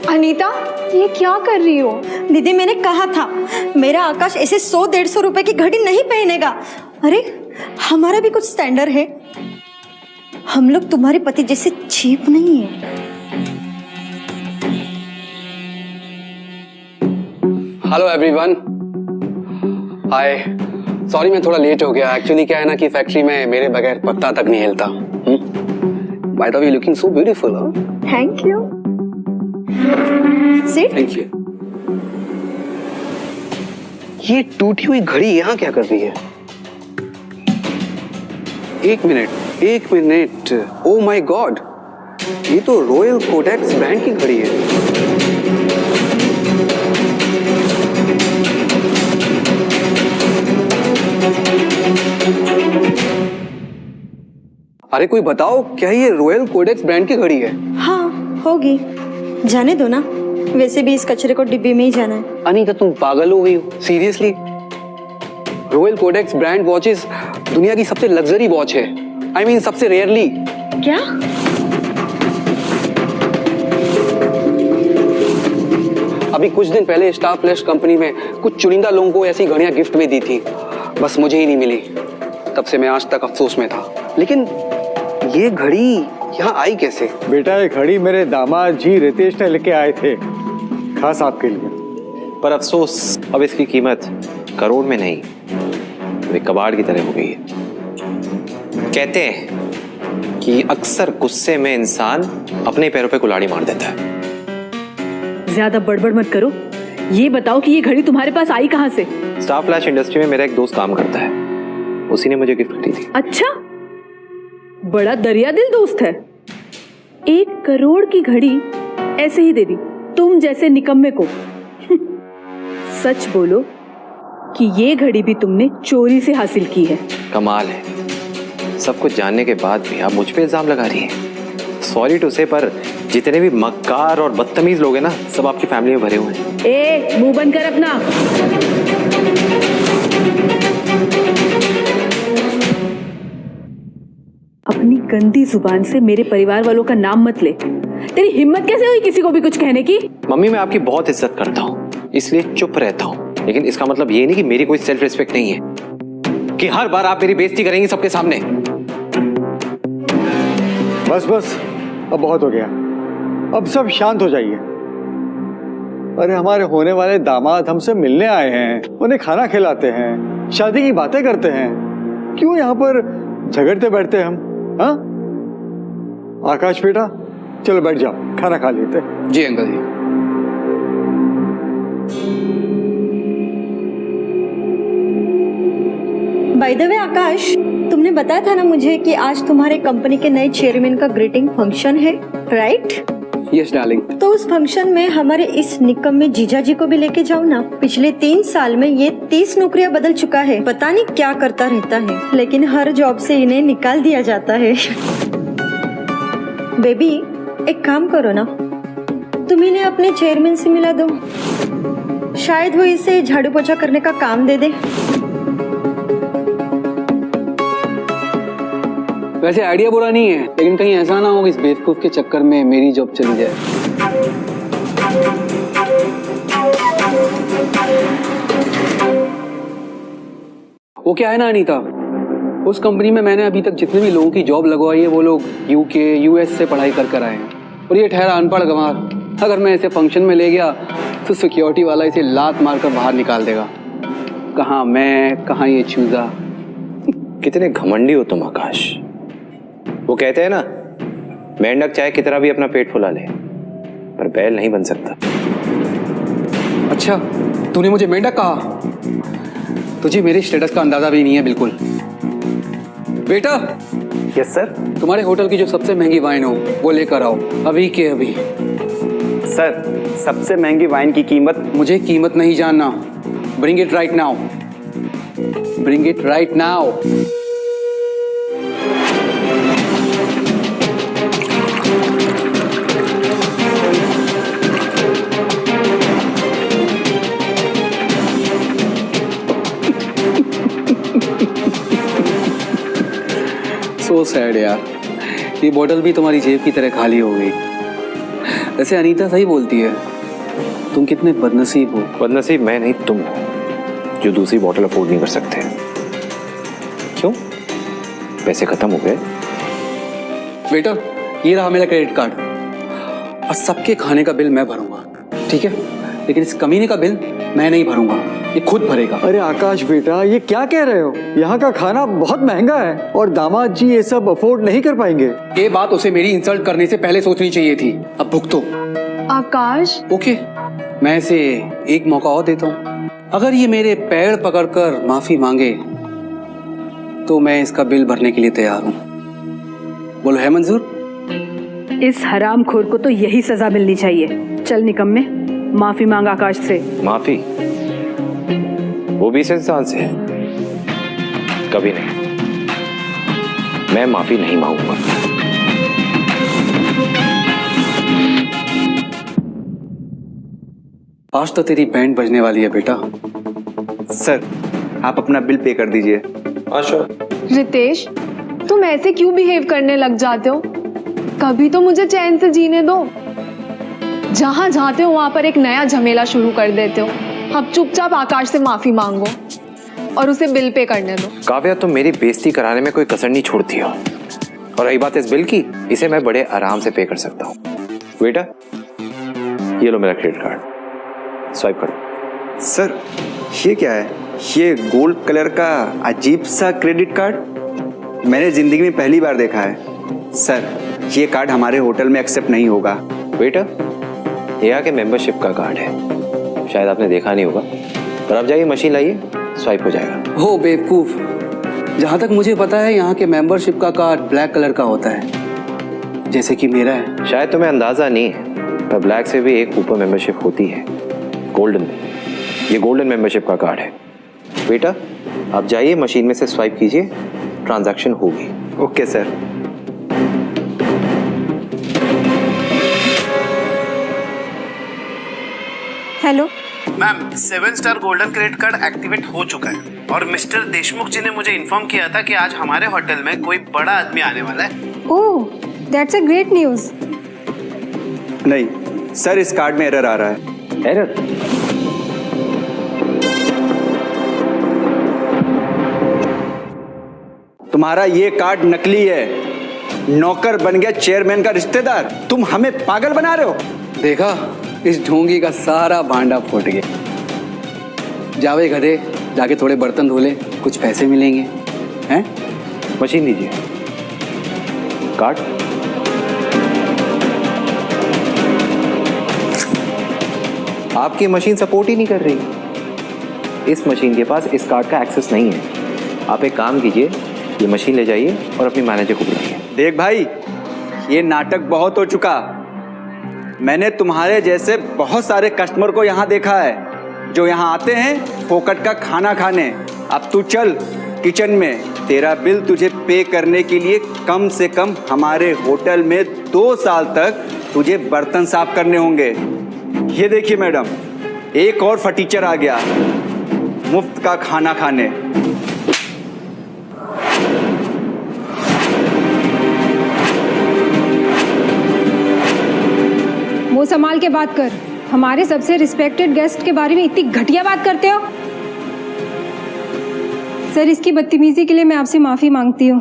अनीता ये क्या कर रही हो? दीदी मैंने कहा था मेरा आकाश ऐसे 100-150 रुपए की घड़ी नहीं पहनेगा। अरे हमारा भी कुछ स्टैंडर्ड है, हम लोग तुम्हारे पति जैसे चीप नहीं है। हेलो एवरीवन, हाय। सॉरी मैं थोड़ा लेट हो गया। एक्चुअली क्या है ना कि फैक्ट्री में मेरे बगैर पत्ता तक नहीं हिलता। By the way looking so beautiful. Thank you. Sit. Thank you. ये टूटी हुई घड़ी यहाँ क्या कर रही है? एक मिनट। ओ माय गॉड, ये तो रॉयल कोडेक्स ब्रांड की घड़ी है। अरे कोई बताओ, क्या ये रॉयल कोडेक्स ब्रांड की घड़ी है? हाँ होगी, जाने दो ना, वैसे भी इस कचरे को डिब्बे में ही जाना है। अनीता तुम पागल हो गई हो? Seriously? Royal codex brand watches दुनिया की सबसे लग्जरी वॉच है। I mean, सबसे रेयरली। क्या? अभी कुछ दिन पहले स्टार फ्लैश कंपनी में कुछ चुनिंदा लोगों को ऐसी घड़ियां गिफ्ट में दी थी, बस मुझे ही नहीं मिली। तब से मैं आज तक अफसोस में था। लेकिन ये घड़ी यहाँ आई कैसे? बेटा ये घड़ी मेरे दामाद जी रितेश ने लेके आए थे, खास आपके लिए। पर अफसोस अब इसकी कीमत करोड़ में नहीं, वे कबाड़ की तरह हो गई है। कहते हैं कि अक्सर गुस्से में इंसान अपने पैरों पे कुल्हाड़ी मार देता है। ज्यादा बड़बड़ मत करो, ये बताओ कि ये घड़ी तुम्हारे पास आई कहाँ से? स्टार फ्लैश इंडस्ट्री में मेरा एक दोस्त काम करता है, उसी ने मुझे गिफ्ट करी थी। अच्छा, बड़ा दरिया दिल दोस्त है। 1 करोड़ की घड़ी ऐसे ही दे दी तुम जैसे निकम्मे को। सच बोलो कि ये घड़ी भी तुमने चोरी से हासिल की है। कमाल है, सब कुछ जानने के बाद भी आप मुझ पे इल्जाम लगा रही हैं। सॉरी टू से, पर जितने भी मक्कार और बदतमीज लोग हैं ना, सब आपकी फैमिली में भरे हुए हैं। ए, मुंह बंद कर अपना। अपनी गंदी जुबान से मेरे परिवार वालों का नाम मत ले। तेरी हिम्मत कैसे हुई किसी को भी कुछ कहने की? मम्मी, मैं आपकी बहुत इज्जत करता हूँ, इसलिए चुप रहता हूँ, लेकिन इसका मतलब ये नहीं कि मेरी कोई सेल्फ रिस्पेक्ट नहीं है कि हर बार आप मेरी बेइज्जती करेंगी सबके सामने। बस बस, अब बहुत हो गया, अब सब शांत हो जाइए। अरे हमारे होने वाले दामाद हमसे मिलने आए हैं, उन्हें खाना खिलाते हैं, शादी की बातें करते हैं, क्यों यहाँ पर झगड़ते बैठते हम? हाँ आकाश बेटा, चलो बैठ जाओ, खाना खा लेते हैं। जी uncle ji. By the way Aakash, तुमने बताया था ना मुझे कि आज तुम्हारे कंपनी के नए चेयरमैन का ग्रीटिंग फंक्शन है, राइट? Yes darling. तो उस फंक्शन में हमारे इस निकम्मे जीजा जी को भी लेके जाओ ना। पिछले 3 साल में ये 30 नौकरियां बदल चुका है, पता नहीं क्या करता रहता है, लेकिन हर जॉब से इन्हें निकाल दिया जाता है। बेबी, एक काम करो ना, तुम इन्हें अपने चेयरमैन से मिला दो, शायद वो इसे झाड़ू पोछा करने का काम दे दे। वैसे आइडिया बुरा नहीं है, लेकिन कहीं ऐसा ना हो कि इस बेवकूफ के चक्कर में मेरी जॉब चली जाए। वो क्या है ना अनीता, उस कंपनी में मैंने अभी तक जितने भी लोगों की जॉब लगवाई है, वो लोग यूके यूएस से पढ़ाई कर कर आए हैं, और ये ठहरा अनपढ़ गंवार। अगर मैं इसे फंक्शन में ले गया तो सिक्योरिटी वाला इसे लात मारकर बाहर निकाल देगा। कहाँ मैं, कहाँ ये चूजा। कितने घमंडी हो तुम आकाश। वो कहते हैं ना, मेंढक चाहे कितना भी अपना पेट फुला ले, पर बैल नहीं बन सकता। अच्छा, तूने मुझे मेंढक कहा? तुझे मेरे स्टेटस का अंदाजा भी नहीं है बिल्कुल। बेटा। Yes sir. तुम्हारे होटल की जो सबसे महंगी वाइन हो वो लेकर आओ, अभी के अभी। सर, सबसे महंगी वाइन की कीमत? मुझे कीमत नहीं जानना। Bring it right now, bring it right now. So sad यार, ये बोतल भी तुम्हारी जेब की तरह खाली हो गई। वैसे अनीता सही बोलती है, तुम कितने बदनसीब हो। बदनसीब मैं नहीं, तुम हो, जो दूसरी बोतल अफोर्ड नहीं कर सकते। क्यों? पैसे खत्म हो गए? बेटा, ये रहा मेरा क्रेडिट कार्ड, और सबके खाने का बिल मैं भरूंगा, ठीक है? लेकिन इस कमीने का बिल मैं नहीं भरूंगा, ये खुद भरेगा। अरे आकाश बेटा, ये क्या कह रहे हो? यहाँ का खाना बहुत महंगा है और दामाद जी ये सब अफोर्ड नहीं कर पाएंगे। ये बात उसे मेरी इंसल्ट करने से पहले सोचनी चाहिए थी। अब भुगतो। आकाश। ओके, मैं इसे एक मौका और देता हूँ। अगर ये मेरे पैर पकड़कर माफी मांगे तो मैं इसका बिल भरने के लिए तैयार हूँ। बोलो है मंजूर? इस हरामखोर को तो यही सजा मिलनी चाहिए। चल निकम्मे, माफी मांग आकाश से। माफी? वो भी इस इंसान से? कभी नहीं, मैं माफी नहीं मांगूंगा। आज तो तेरी बैंड बजने वाली है बेटा। सर, आप अपना बिल पे कर दीजिए। रितेश, तुम ऐसे क्यों बिहेव करने लग जाते हो? कभी तो मुझे चैन से जीने दो। जहां जाते हो वहां पर एक नया झमेला शुरू कर देते हो। अब चुपचाप आकाश से माफी मांगो और उसे बिल पे करने दो। काव्या, तुम मेरी बेइज्जती कराने में कोई कसर नहीं छोड़ती हो। और रही बात इस बिल की, इसे मैं बड़े आराम से पे कर सकता हूँ। बेटा, ये लो मेरा क्रेडिट कार्ड, स्वाइप करो। सर, ये क्या है? ये गोल्ड कलर का अजीब सा क्रेडिट कार्ड मैंने जिंदगी में पहली बार देखा है। सर ये कार्ड हमारे होटल में एक्सेप्ट नहीं होगा। बेटा ये यहाँ के मेंबरशिप का कार्ड है, शायद आपने देखा नहीं होगा, पर आप जाइए मशीन लाइए, स्वाइप हो जाएगा। हो बेवकूफ, जहाँ तक मुझे पता है यहाँ के मेंबरशिप का कार्ड ब्लैक कलर का होता है, जैसे कि मेरा है। शायद तुम्हें अंदाजा नहीं है, पर ब्लैक से भी एक ऊपर मेंबरशिप होती है, गोल्डन। ये गोल्डन मेंबरशिप का कार्ड है। बेटा आप जाइए मशीन में से स्वाइप कीजिए, ट्रांजैक्शन होगी। Okay sir. Hello ma'am, 7 star golden credit card activate हो चुका है और मिस्टर देशमुख जी ने मुझे इन्फॉर्म किया था कि आज हमारे होटल में कोई बड़ा आदमी आने वाला है। ओह, दैट्स अ ग्रेट न्यूज़। नहीं सर, इस कार्ड में एरर आ रहा है। एरर? तुम्हारा ये कार्ड नकली है। नौकर बन गया चेयरमैन का रिश्तेदार। तुम हमें पागल बना रहे हो। देखा, इस ढोंगी का सारा भांडा फूट गया। जावे गधे, जाके थोड़े बर्तन धो ले, कुछ पैसे मिलेंगे। हैं? मशीन दीजिए, कार्ड। आपकी मशीन सपोर्ट ही नहीं कर रही। इस मशीन के पास इस कार्ड का एक्सेस नहीं है। आप एक काम कीजिए, ये मशीन ले जाइए और अपनी मैनेजर को बुलाइए। देख भाई, ये नाटक बहुत हो चुका। मैंने तुम्हारे जैसे बहुत सारे कस्टमर को यहाँ देखा है, जो यहाँ आते हैं फोकट का खाना खाने। अब तू चल किचन में, तेरा बिल तुझे पे करने के लिए कम से कम हमारे होटल में 2 साल तक तुझे बर्तन साफ करने होंगे। ये देखिए मैडम, एक और फटीचर आ गया मुफ्त का खाना खाने। वो संभाल के बात कर। हमारे सबसे रिस्पेक्टेड गेस्ट के बारे में इतनी घटिया बात करते हो। सर, इसकी बदतमीजी के लिए मैं आपसे माफी मांगती हूँ।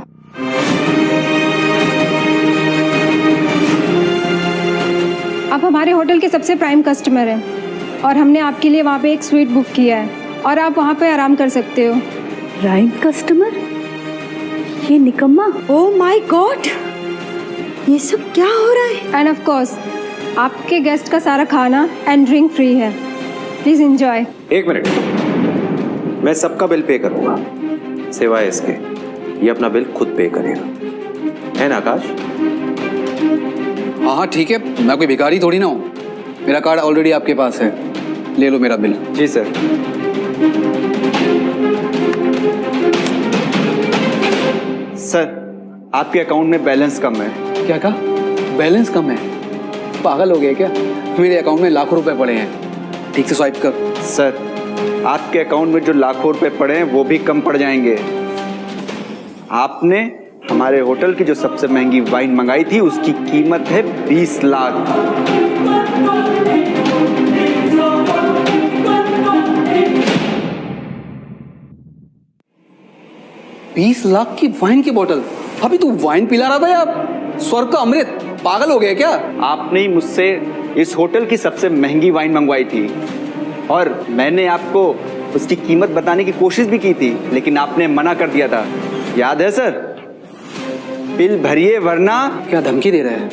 आप हमारे होटल के सबसे प्राइम कस्टमर हैं और हमने आपके लिए वहाँ पे एक स्वीट बुक किया है और आप वहाँ पे आराम कर सकते हो। Prime customer? ये निकम्मा। ओह माय गॉड, ये सब क्या हो रहा है? एंड ऑफ कोर्स आपके गेस्ट का सारा खाना एंड ड्रिंक फ्री है। Please enjoy. एक मिनट, मैं सबका बिल पे करूंगा, सिवाय इसके। ये अपना बिल खुद पे करेगा, है ना आकाश? हाँ ठीक है, मैं कोई भिखारी थोड़ी ना हूँ। मेरा कार्ड ऑलरेडी आपके पास है, ले लो मेरा बिल। जी सर। सर, आपके अकाउंट में बैलेंस कम है। क्या कहा? बैलेंस कम है? पागल हो गए क्या? मेरे अकाउंट में लाखों रुपए पड़े हैं। ठीक से स्वाइप कर। सर, आपके अकाउंट में जो लाखों रुपए पड़े हैं वो भी कम पड़ जाएंगे। आपने हमारे होटल की जो सबसे महंगी वाइन मंगाई थी उसकी कीमत है 20 लाख। $20 लाख की वाइन की बोतल? अभी तू वाइन पिला रहा था या स्वर्ग का अमृत? पागल हो गए क्या? आपने ही मुझसे इस होटल की सबसे महंगी वाइन मंगवाई थी और मैंने आपको उसकी कीमत बताने की कोशिश भी की थी, लेकिन आपने मना कर दिया था। याद है सर? बिल भरिए वरना। क्या धमकी दे रहा है?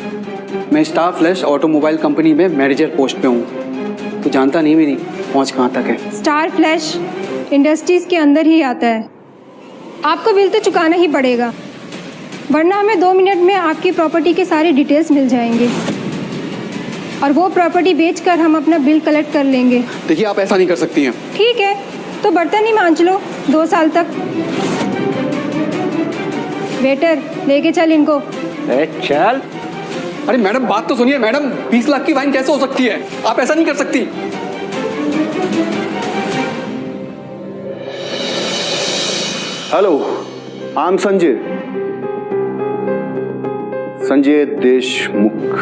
मैं स्टार फ्लैश ऑटोमोबाइल कंपनी में मैनेजर पोस्ट पे हूँ। तू जानता नहीं मेरी पहुँच कहाँ तक है। स्टार फ्लैश इंडस्ट्रीज के अंदर ही आता है। आपको बिल तो चुकाना ही पड़ेगा, वरना हमें 2 मिनट में आपकी प्रॉपर्टी के सारे डिटेल्स मिल जाएंगे और वो प्रॉपर्टी बेचकर हम अपना बिल कलेक्ट कर लेंगे। देखिए, आप ऐसा नहीं कर सकती हैं। ठीक है, तो बर्तन ही मांझ लो 2 साल तक। वेटर, लेके चल इनको। चल। अरे मैडम, बात तो सुनिए। मैडम, 20 लाख की वाइन कैसे हो सकती है? आप ऐसा नहीं कर सकती। Hello, I am Sanjay Deshmukh.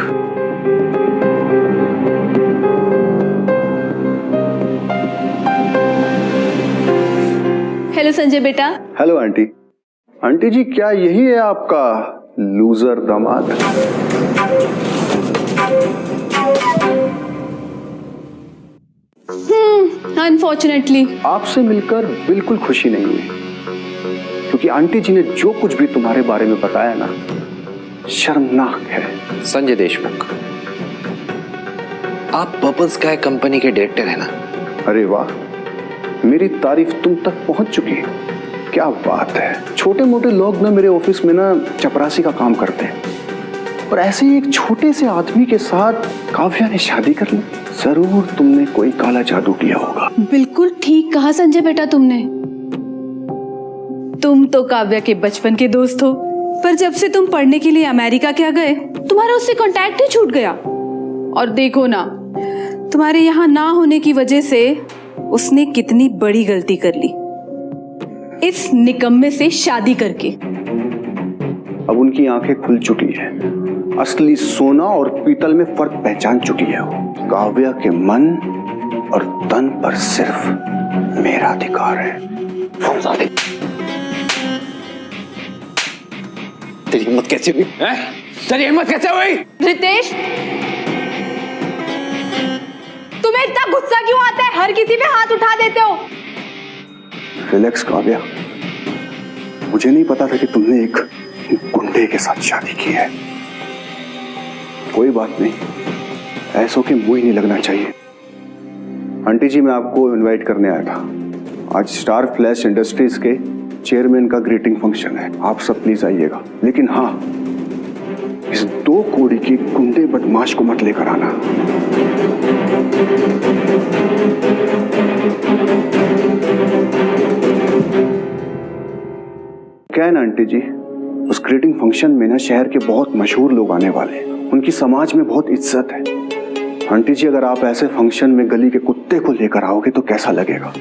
Hello Sanjay बेटा। Hello aunty. आंटी जी, क्या यही है आपका लूजर दामाद? अनफॉर्चुनेटली आपसे मिलकर बिल्कुल खुशी नहीं हुई, क्योंकि आंटी जी ने जो कुछ भी तुम्हारे बारे में बताया ना, शर्मनाक है। संजय देशमुख, आप पर्पल स्काई कंपनी के डायरेक्टर हैं ना? अरे वाह, मेरी तारीफ तुम तक पहुंच चुकी है। क्या बात है। छोटे मोटे लोग ना मेरे ऑफिस में ना चपरासी का काम करते हैं, और ऐसे ही एक छोटे से आदमी के साथ काव्या ने शादी कर ली। जरूर तुमने कोई काला जादू किया होगा। बिल्कुल ठीक कहा संजय बेटा तुमने। तुम तो काव्या के बचपन के दोस्त हो, पर जब से तुम पढ़ने के लिए अमेरिका क्या गए, तुम्हारा उससे कांटेक्ट ही छूट गया। और देखो ना, तुम्हारे यहाँ ना होने की वजह से उसने कितनी बड़ी गलती कर ली, इस निकम्मे से शादी करके। अब उनकी आंखें खुल चुकी है, असली सोना और पीतल में फर्क पहचान चुकी है वो। काव्या के मन और तन पर सिर्फ मेरा अधिकार है। तेरी हिम्मत कैसे हुई? तेरी हिम्मत कैसे हुई? रितेश, तुम्हें इतना गुस्सा क्यों आता है? हर किसी पे हाथ उठा देते हो। रिलैक्स काव्या, मुझे नहीं पता था कि तुमने एक गुंडे के साथ शादी की है। कोई बात नहीं, ऐसों के मुंह ही नहीं लगना चाहिए। आंटी जी, मैं आपको इनवाइट करने आया था। आज स्टार फ्लैश इंडस्ट्रीज के चेयरमैन का ग्रीटिंग फंक्शन है, आप सब प्लीज आइएगा। लेकिन हाँ, इस 2 कौड़ी की गुंडे बदमाश को मत लेकर आना। क्या है ना आंटी जी, उस ग्रीटिंग फंक्शन में ना शहर के बहुत मशहूर लोग आने वाले हैं, उनकी समाज में बहुत इज्जत है। आंटी जी, अगर आप ऐसे फंक्शन में गली के कुत्ते को लेकर आओगे तो कैसा लगेगा?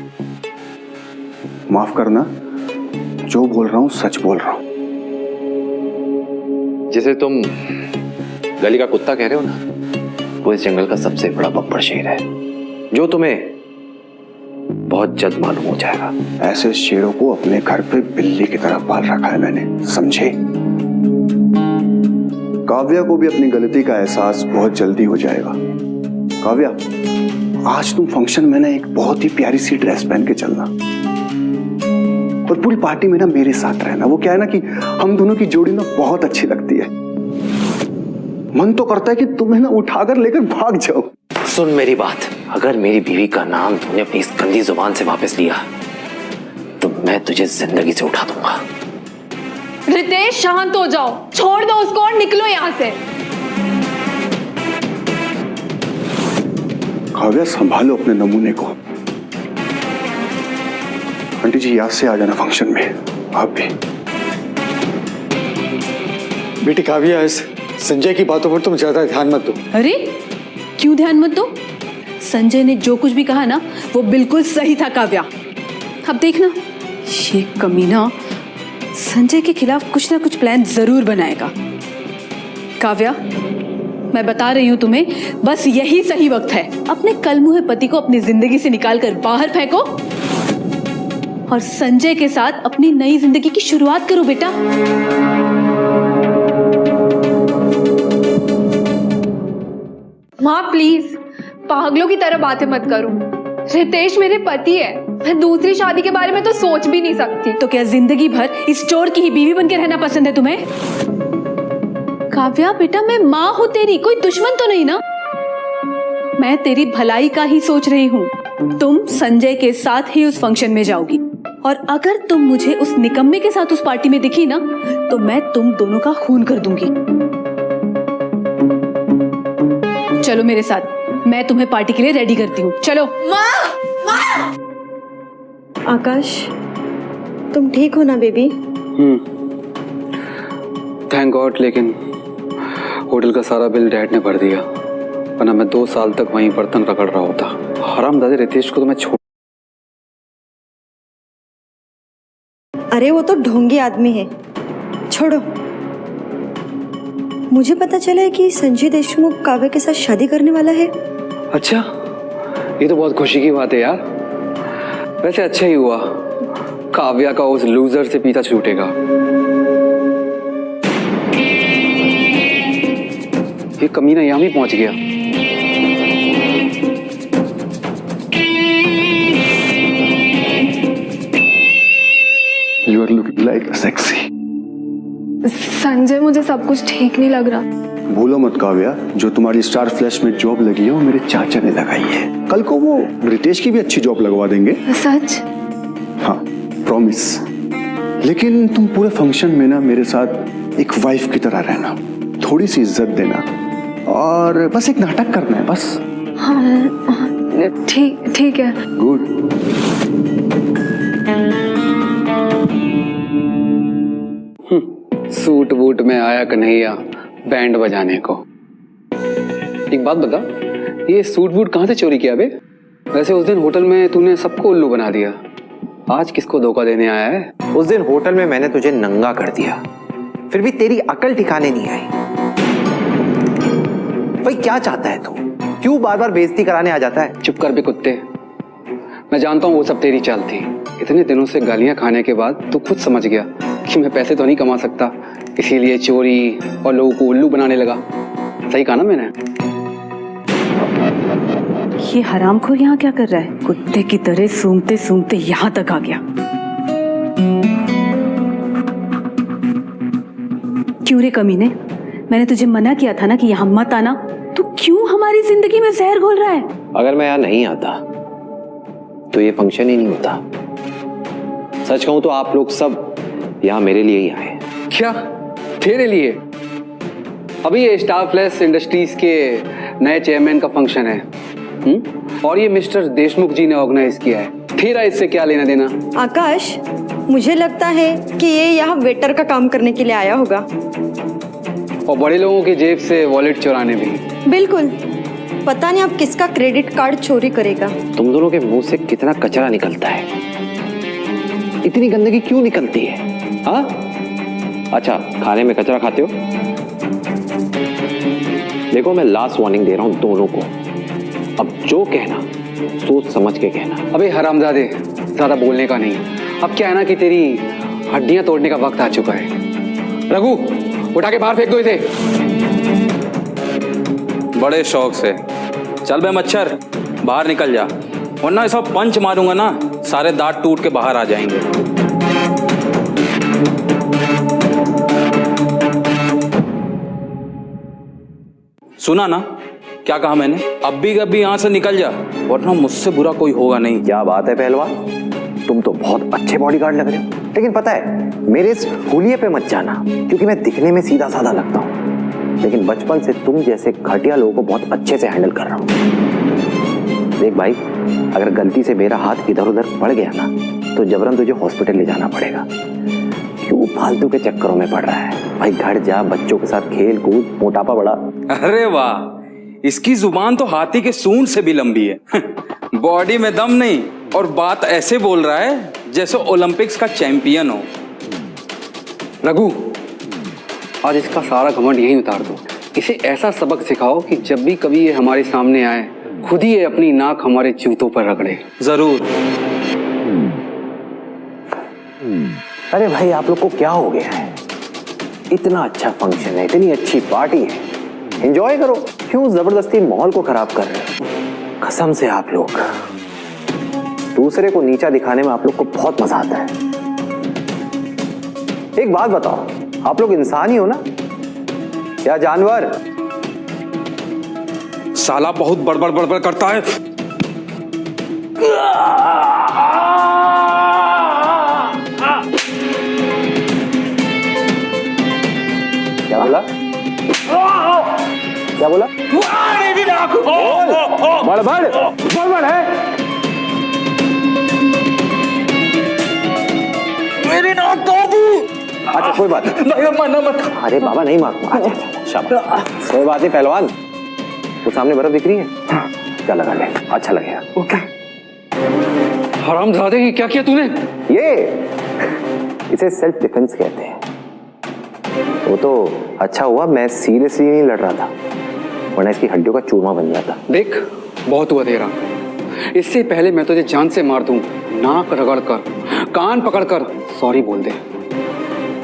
माफ करना, जो बोल रहा हूं सच बोल रहा हूं। जिसे तुम गली का कुत्ता कह रहे हो ना, वो इस जंगल का सबसे बड़ा बब्बर शेर है, जो तुम्हें बहुत जल्द मालूम हो जाएगा। ऐसे शेरों को अपने घर पे बिल्ली की तरह पाल रखा है मैंने, समझे? काव्या को भी अपनी गलती का एहसास बहुत जल्दी हो जाएगा। काव्या, आज तुम फंक्शन में ना एक बहुत ही प्यारी सी ड्रेस पहन के चलना, और पूरी पार्टी में ना मेरे साथ रहना। वो क्या है ना कि हम दोनों की जोड़ी ना बहुत अच्छी लगती है। मन तो करता है कि तुम्हें ना उठाकर लेकर भाग जाओ। सुन मेरी बात, अगर मेरी बीवी का नाम तूने अपनी इस गंदी जुबान से वापस लिया तो मैं तुझे जिंदगी से उठा दूंगा। रितेश, शांत हो जाओ, छोड़ दो उसको और निकलो यहाँ से। काव्या, संभालो अपने नमूने को। आंटी जी, याद से आ जाना फंक्शन में, आप भी। बेटी काव्या, इस संजय की बातों पर तुम ज्यादा ध्यान मत दो। अरे क्यों ध्यान मत दो? संजय ने जो कुछ भी कहा ना, वो बिल्कुल सही था काव्या। अब देखना, ये कमीना संजय के खिलाफ कुछ ना कुछ प्लान जरूर बनाएगा। काव्या, मैं बता रही हूँ तुम्हें, बस यही सही वक्त है। अपने कलमुहे पति को अपनी जिंदगी से निकालकर बाहर फेंको और संजय के साथ अपनी नई जिंदगी की शुरुआत करो बेटा। माँ प्लीज, पागलों की तरह बातें मत करो। रितेश मेरे पति है, मैं दूसरी शादी के बारे में तो सोच भी नहीं सकती। तो क्या जिंदगी भर इस चोर की ही बीवी बनकर रहना पसंद है तुम्हें? काव्या बेटा, मैं माँ हूँ तेरी, कोई दुश्मन तो नहीं ना। मैं तेरी भलाई का ही सोच रही हूँ। तुम संजय के साथ ही उस फंक्शन में जाओगी, और अगर तुम मुझे उस निकम्मे के साथ उस पार्टी में दिखी ना, तो मैं तुम दोनों का खून कर दूंगी। चलो मेरे साथ, मैं तुम्हें पार्टी के लिए रेडी करती हूँ। चलो। आकाश, तुम ठीक हो ना बेबी? थैंक गॉड, लेकिन होटल का सारा बिल डैड ने भर दिया, वरना मैं 2 साल तक वहीं बर्तन रगड़ रहा होता। हरामजादे रितेश को तो मैं छोड़। अरे वो तो ढोंगी आदमी है, छोड़ो। मुझे पता चला है कि संजय देशमुख काव्या के साथ शादी करने वाला है। अच्छा, ये तो बहुत खुशी की बात है यार। वैसे अच्छा ही हुआ, काव्या का उस लूजर से पीछा छूटेगा। ये कमीना यहाँ भी पहुंच गया। You are looking like sexy. Sanjay, मुझे सब कुछ ठीक नहीं लग रहा। भूलो मत काव्या, जो तुम्हारी स्टार फ्लैश में जॉब लगी है वो मेरे चाचा ने लगाई है। कल को वो रितेश की भी अच्छी जॉब लगवा देंगे। सच? हाँ, प्रॉमिस। लेकिन तुम पूरे फंक्शन में ना मेरे साथ एक वाइफ की तरह रहना, थोड़ी सी इज्जत देना और बस एक नाटक करना है बस। हाँ, ठीक है। गुड। सूट वूट में आया कन्हैया बैंड बजाने को। एक बात बता, ये सूट वूट कहाँ से चोरी किया बे? वैसे उस दिन होटल में तूने सबको उल्लू बना दिया, आज किसको धोखा देने आया है? उस दिन होटल में मैंने तुझे नंगा कर दिया, फिर भी तेरी अकल ठिकाने नहीं आई। भाई क्या चाहता है तू? क्यों बार बार बेइज्जती कराने आ जाता है? चुप कर बे कुत्ते, मैं जानता हूँ वो सब तेरी चाल थी। इतने दिनों से गालियां खाने के बाद तू खुद समझ गया कि मैं पैसे तो नहीं कमा सकता, इसीलिए चोरी और लोगों को उल्लू बनाने लगा। सही कहा ना मैंने? ये हरामखोर यहाँ क्या कर रहा है? कुत्ते की तरह सूंघते सूंघते यहाँ तक आ गया। क्यों रे कमीने, मैंने तुझे मना किया था ना कि यहाँ मत आना। तू क्यों हमारी जिंदगी में जहर घोल रहा है? अगर मैं यहाँ नहीं आता तो ये फंक्शन ही नहीं होता। सच कहूं तो आप लोग सब यहाँ मेरे लिए ही आए। क्या तेरे लिए? अभी ये स्टार फ्लैश इंडस्ट्रीज के नए चेयरमैन का फंक्शन है और ये मिस्टर देशमुख जी ने ऑर्गेनाइज किया है। तेरा इससे क्या लेना देना? आकाश, मुझे लगता है कि ये यहाँ वेटर का काम करने के लिए आया होगा। और बड़े लोगों की जेब से वॉलेट चुराने भी। बिल्कुल, पता नहीं अब किसका क्रेडिट कार्ड चोरी करेगा। तुम दोनों के मुंह से कितना कचरा निकलता है, इतनी गंदगी क्यों निकलती है? हाँ, अच्छा खाने में कचरा खाते हो? देखो मैं लास्ट वार्निंग दे रहा हूं दोनों को, अब जो कहना सोच समझ के कहना। अबे हरामजादे, ज्यादा बोलने का नहीं। अब क्या है ना कि तेरी हड्डियां तोड़ने का वक्त आ चुका है। रघु, उठा के बाहर फेंक दो इसे। बड़े शौक से। चल बे मच्छर, बाहर निकल जा, वरना ऐसा पंच मारूंगा ना सारे दांत टूट के बाहर आ जाएंगे। सुना ना क्या कहा मैंने? अभी यहाँ से निकल जा, वरना मुझसे बुरा कोई होगा नहीं। क्या बात है पहलवान, तुम तो बहुत अच्छे बॉडीगार्ड लग रहे हो। लेकिन पता है, मेरे इस हुलिये पे मत जाना, क्योंकि मैं दिखने में सीधा साधा लगता हूँ, लेकिन बचपन से तुम जैसे घटिया लोगों को बहुत अच्छे से हैंडल कर रहा हूँ। देख भाई, अगर गलती से मेरा हाथ इधर उधर पड़ गया ना तो जबरन तुझे हॉस्पिटल ले जाना पड़ेगा। क्यों फालतू के चक्करों में पड़ रहा है? भाई घर जा, बच्चों के साथ खेल कूद, मोटापा बढ़ा। अरे वाह, इसकी जुबान तो हाथी के सूंड से भी लंबी है। बॉडी में दम नहीं और बात ऐसे बोल रहा है जैसे ओलंपिक्स का चैंपियन हो। रघु, आज इसका सारा घमंड यहीं उतार दो। इसे ऐसा सबक सिखाओ कि जब भी कभी ये हमारे सामने आए, खुद ही ये अपनी नाक हमारे जूतों पर रगड़े। जरूर। अरे भाई, आप लोग को क्या हो गया है? इतना अच्छा फंक्शन है, इतनी अच्छी पार्टी है, एंजॉय करो। क्यों जबरदस्ती माहौल को खराब कर रहे हो? कसम से आप लोग दूसरे को नीचा दिखाने में आप लोग को बहुत मजा आता है। एक बात बताओ, आप लोग इंसान ही हो ना या जानवर? साला बहुत बड़बड़ बड़बड़ करता है। क्या बोला? क्या बोला? बड़बड़ बड़बड़ है मेरी नाक तोड़ दी। अच्छा कोई बात नहीं, मारना मत। अरे बाबा नहीं मारूंगा। अच्छा शाबाश, कोई बात नहीं पहलवान। तो सामने बर्फ दिख रही है, क्या लगा ले, अच्छा लगेगा। ओके। हरामजादे, ये क्या किया तूने? ये इसे सेल्फ डिफेंस कहते हैं। वो तो अच्छा हुआ मैं सीरियसली नहीं लड़ रहा था, वरना इसकी हड्डियों का चूरमा बन जाता। देख, बहुत हुआ तेरा। इससे पहले मैं तुझे जान से मार दूं, नाक रगड़ कर, कान पकड़ कर सॉरी बोल दे,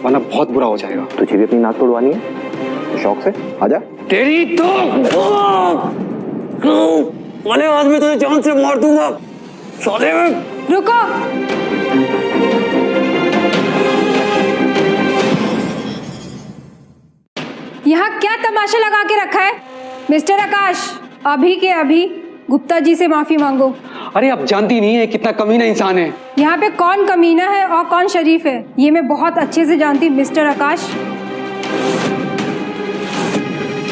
वरना बहुत बुरा हो जाएगा। तुझे भी अपनी नाक तोड़वानी है? शौक से आजा। तेरी तो वाले आज मैं तुझे जान से मार दूंगा साले में। रुको। यहाँ क्या तमाशा लगा के रखा है? मिस्टर आकाश, अभी के अभी गुप्ता जी से माफी मांगो। अरे आप जानती नहीं है कितना कमीना इंसान है। यहाँ पे कौन कमीना है और कौन शरीफ है ये मैं बहुत अच्छे से जानती हूँ मिस्टर आकाश।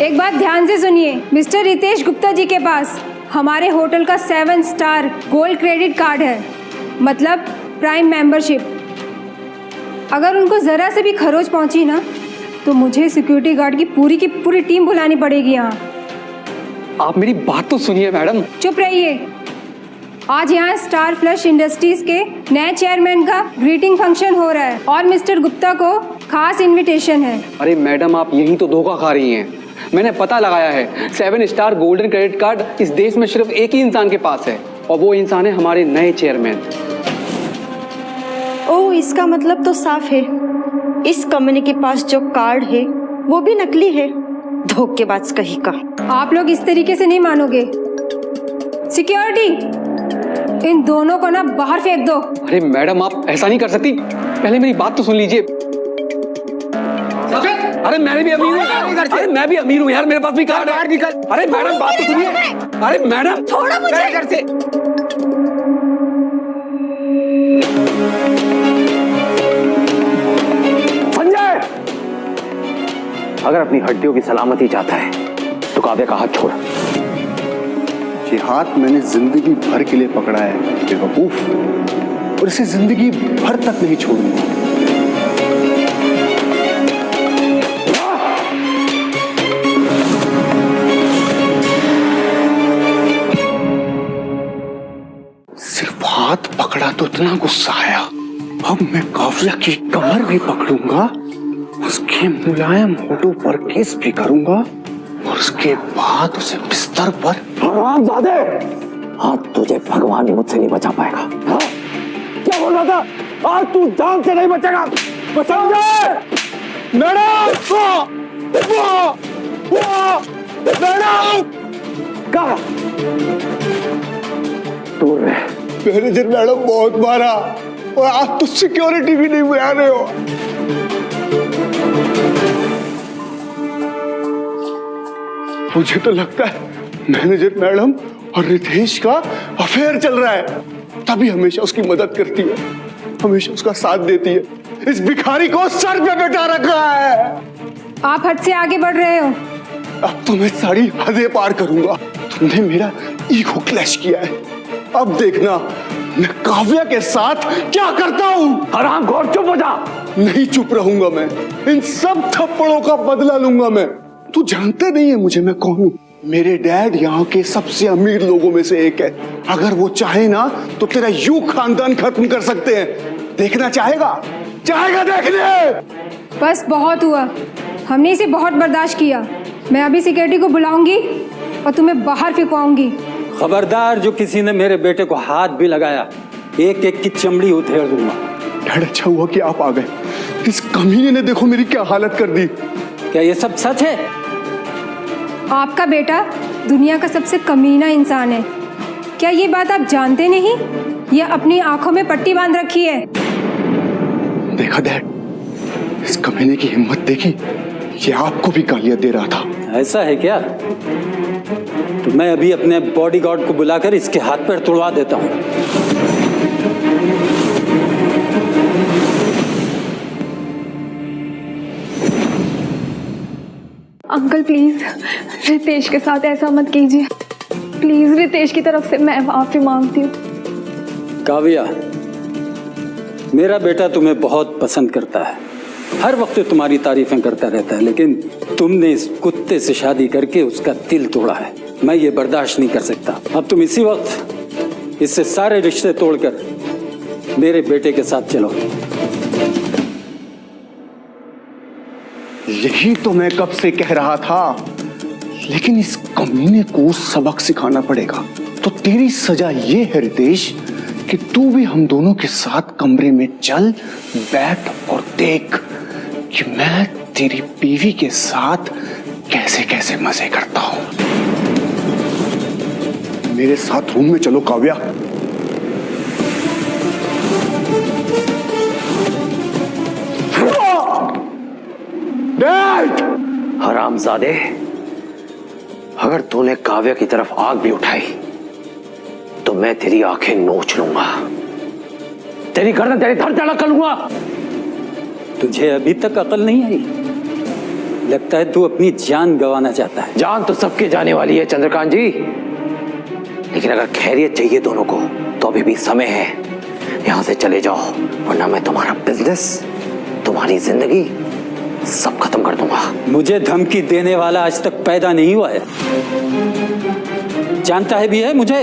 एक बात ध्यान से सुनिए, मिस्टर रितेश गुप्ता जी के पास हमारे होटल का 7 स्टार गोल्ड क्रेडिट कार्ड है, मतलब प्राइम मेंबरशिप। अगर उनको जरा से भी खरोच पहुंची ना तो मुझे सिक्योरिटी गार्ड की पूरी टीम बुलानी पड़ेगी यहाँ। आप मेरी बात तो सुनिए मैडम। चुप रहिए। आज यहाँ स्टार फ्लैश इंडस्ट्रीज के नए चेयरमैन का ग्रीटिंग फंक्शन हो रहा है और मिस्टर गुप्ता को खास इनविटेशन है। अरे मैडम आप यही तो धोखा खा रही हैं। मैंने पता लगाया है 7 स्टार गोल्डन क्रेडिट कार्ड इस देश में सिर्फ एक ही इंसान के पास है और वो इंसान है हमारे नए चेयरमैन। ओह, इसका मतलब तो साफ है इस कंपनी के पास जो कार्ड है वो भी नकली है। धोखेबाज कहीं का। आप लोग इस तरीके से नहीं मानोगे। सिक्योरिटी, इन दोनों को ना बाहर फेंक दो। अरे मैडम आप ऐसा नहीं कर सकती, पहले मेरी बात तो सुन लीजिए। अरे मैं भी अमीर हूँ। अरे मैं भी अमीर हूँ यार, मेरे पास भी कार्ड है। अरे मैडम बात तो सुनिए। अरे मैडम छोड़ो मुझे घर से। संजय, अगर अपनी हड्डियों की सलामती चाहता है तो काव्या का हाथ छोड़। ये हाथ मैंने जिंदगी भर के लिए पकड़ा है बेवकूफ, और इसे जिंदगी भर तक नहीं छोड़ूंगा। सिर्फ हाथ पकड़ा तो इतना गुस्सा आया, अब मैं काव्या की कमर भी पकड़ूंगा, उसके मुलायम होठों पर किस भी करूंगा और उसके बाद उसे बिस्तर पर। हरामजादे, आज तुझे भगवान भी मुझसे नहीं बचा पाएगा। हाँ? क्या बोल रहा था? आज तू जान से नहीं बचेगा। समझे? मैडम, कहा दूर रहे। मैनेजर मैडम बहुत मारा और आज तो सिक्योरिटी भी नहीं बुला रहे हो। मुझे तो लगता है मैनेजर मैडम और रितेश का अफेयर चल रहा है, तभी हमेशा उसकी मदद करती है, हमेशा उसका साथ देती है। इस भिखारी को सर पे बैठा रखा है। आप हद से आगे बढ़ रहे हो। अब तो मैं सारी हदें पार करूंगा। तुमने मेरा ईगो क्लैश किया है, अब देखना मैं काव्या के साथ क्या करता हूँ। हरामखोर, चुप हो जा। नहीं चुप रहूंगा मैं, इन सब थप्पड़ों का बदला लूंगा मैं। तू जानता नहीं है मुझे, मैं कौन हूँ? मेरे डैड यहाँ के सबसे अमीर लोगों में से एक है। अगर वो चाहे ना तो तेरा यूं खानदान खत्म कर सकते हैं। देखना चाहेगा? चाहेगा देखने? बस बहुत हुआ, हमने इसे बहुत बर्दाश्त किया। मैं अभी सिक्योरिटी को बुलाऊंगी और तुम्हें बाहर फेंकवाऊंगी। खबरदार, जो किसी ने मेरे बेटे को हाथ भी लगाया, एक एक की चमड़ी उधेड़ दूंगा। डैड, अच्छा हुआ कि आप आ गए। इस कमीने ने देखो मेरी क्या हालत कर दी। क्या ये सब सच है? आपका बेटा दुनिया का सबसे कमीना इंसान है, क्या ये बात आप जानते नहीं? ये अपनी आंखों में पट्टी बांध रखी है। देखा डैड, इस कमीने की हिम्मत देखी? ये आपको भी गालियां दे रहा था। ऐसा है क्या? तो मैं अभी अपने बॉडीगार्ड को बुलाकर इसके हाथ पैर तोड़वा देता हूँ। अंकल प्लीज रितेश के साथ ऐसा मत कीजिए, प्लीज। रितेश की तरफ से मैं माफी मांगती हूँ। काव्या, मेरा बेटा तुम्हें बहुत पसंद करता है, हर वक्त तुम्हारी तारीफें करता रहता है, लेकिन तुमने इस कुत्ते से शादी करके उसका दिल तोड़ा है। मैं ये बर्दाश्त नहीं कर सकता। अब तुम इसी वक्त इससे सारे रिश्ते तोड़कर मेरे बेटे के साथ चलो। यही तो मैं कब से कह रहा था, लेकिन इस कमीने को सबक सिखाना पड़ेगा। तो तेरी सजा ये है रितेश कि तू भी हम दोनों के साथ कमरे में चल, बैठ और देख कि मैं तेरी बीवी के साथ कैसे कैसे मजे करता हूं। मेरे साथ रूम में चलो काव्या। डैड, हरामजादे, अगर तूने काव्या की तरफ आग भी उठाई तो मैं तेरी आंखें नोच लूंगा, तेरी गर्दन तेरी धड़ धड़ कर लूंगा। तुझे अभी तक अकल नहीं आई? लगता है तू अपनी जान गंवाना चाहता है। जान तो सबके जाने वाली है चंद्रकांत जी, लेकिन अगर खैरियत चाहिए दोनों को तो अभी भी समय है। यहां से चले जाओ, वरना मैं तुम्हारा बिजनेस, तुम्हारी जिंदगी सब खत्म कर दूंगा। मुझे धमकी देने वाला आज तक पैदा नहीं हुआ है। जानता है भी है मुझे,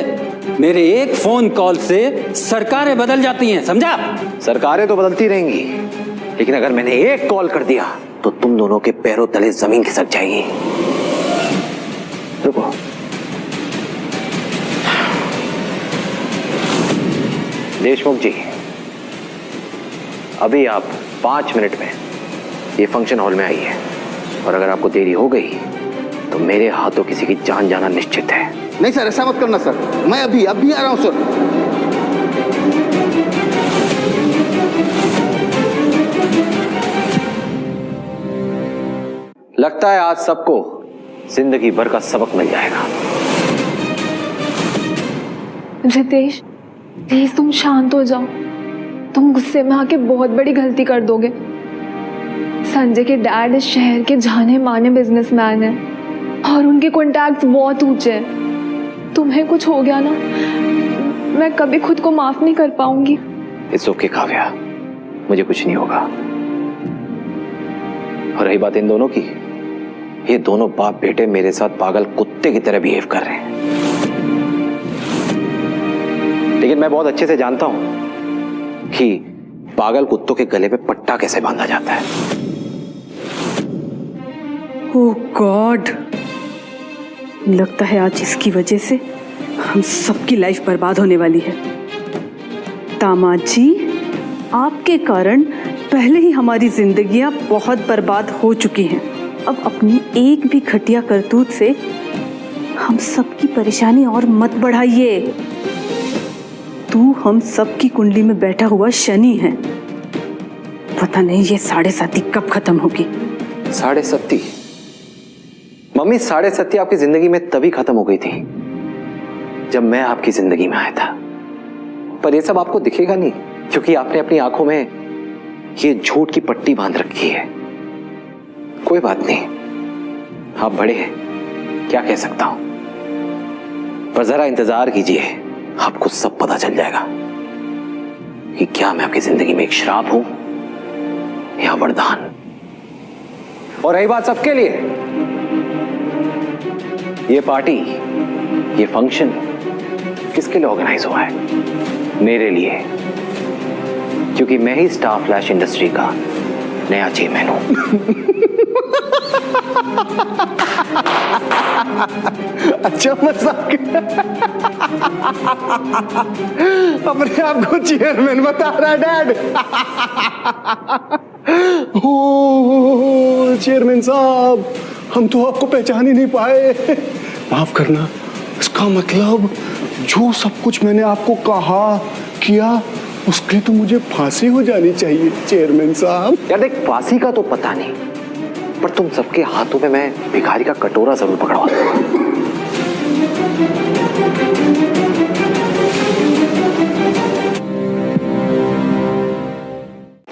मेरे एक फोन कॉल से सरकारें बदल जाती हैं, समझा? सरकारें तो बदलती रहेंगी, लेकिन अगर मैंने एक कॉल कर दिया तो तुम दोनों के पैरों तले जमीन खिसक जाएगी। रुको, देशमुख जी, अभी आप 5 मिनट में ये फंक्शन हॉल में आइए, और अगर आपको देरी हो गई तो मेरे हाथों किसी की जान जाना निश्चित है। नहीं सर, ऐसा मत करना सर, मैं अभी आ रहा हूं सर। लगता है आज सबको जिंदगी भर का सबक मिल जाएगा। रितेश, प्लीज तुम शांत हो जाओ। तुम गुस्से में आके बहुत बड़ी गलती कर दोगे। संजय के डैड इस शहर के जाने माने बिजनेसमैन हैं और उनके कॉन्टैक्ट्स बहुत ऊंचे हैं। तुम्हें कुछ हो गया ना, मैं कभी खुद को माफ नहीं कर पाऊंगी। इट्स ओके काव्या, मुझे कुछ नहीं होगा। और रही बात इन दोनों की, ये दोनों बाप बेटे मेरे साथ पागल कुत्ते की तरह बिहेव कर रहे हैं, लेकिन मैं बहुत अच्छे से जानता हूं कि पागल कुत्तों के गले पे पट्टा कैसे बांधा जाता है। ओह गॉड, लगता है आज इसकी वजह से हम सबकी लाइफ बर्बाद होने वाली है। दामाद जी, आपके कारण पहले ही हमारी जिंदगियां बहुत बर्बाद हो चुकी हैं। अब अपनी एक भी घटिया करतूत से हम सबकी परेशानी और मत बढ़ाइए। तू हम सबकी कुंडली में बैठा हुआ शनि है। पता नहीं ये 7.5 कब खत्म होगी। 7.5? मम्मी, 7.5 आपकी जिंदगी में तभी खत्म हो गई थी जब मैं आपकी जिंदगी में आया था। पर ये सब आपको दिखेगा नहीं, क्योंकि आपने अपनी आंखों में ये झूठ की पट्टी बांध रखी है। कोई बात नहीं, आप बड़े हैं, क्या कह सकता हूं। पर जरा इंतजार कीजिए, आपको सब पता चल जाएगा कि क्या मैं आपकी जिंदगी में एक श्राप हूं या वरदान। और रही बात सबके लिए, ये पार्टी, ये फंक्शन किसके लिए ऑर्गेनाइज हुआ है? मेरे लिए, क्योंकि मैं ही स्टार फ्लैश इंडस्ट्री का नया चेयरमैन हूं। अच्छा मजाक, अपने आप को चेयरमैन बता रहा है डैड। ओ चेयरमैन साहब, हम तो आपको पहचान ही नहीं पाए, माफ करना। इसका मतलब जो सब कुछ मैंने आपको कहा किया उसके तो मुझे फांसी हो जानी चाहिए चेयरमैन साहब। यार देख, फांसी का तो पता नहीं, पर तुम सबके हाथों में मैं भिखारी का कटोरा जरूर पकड़वा दूंगा।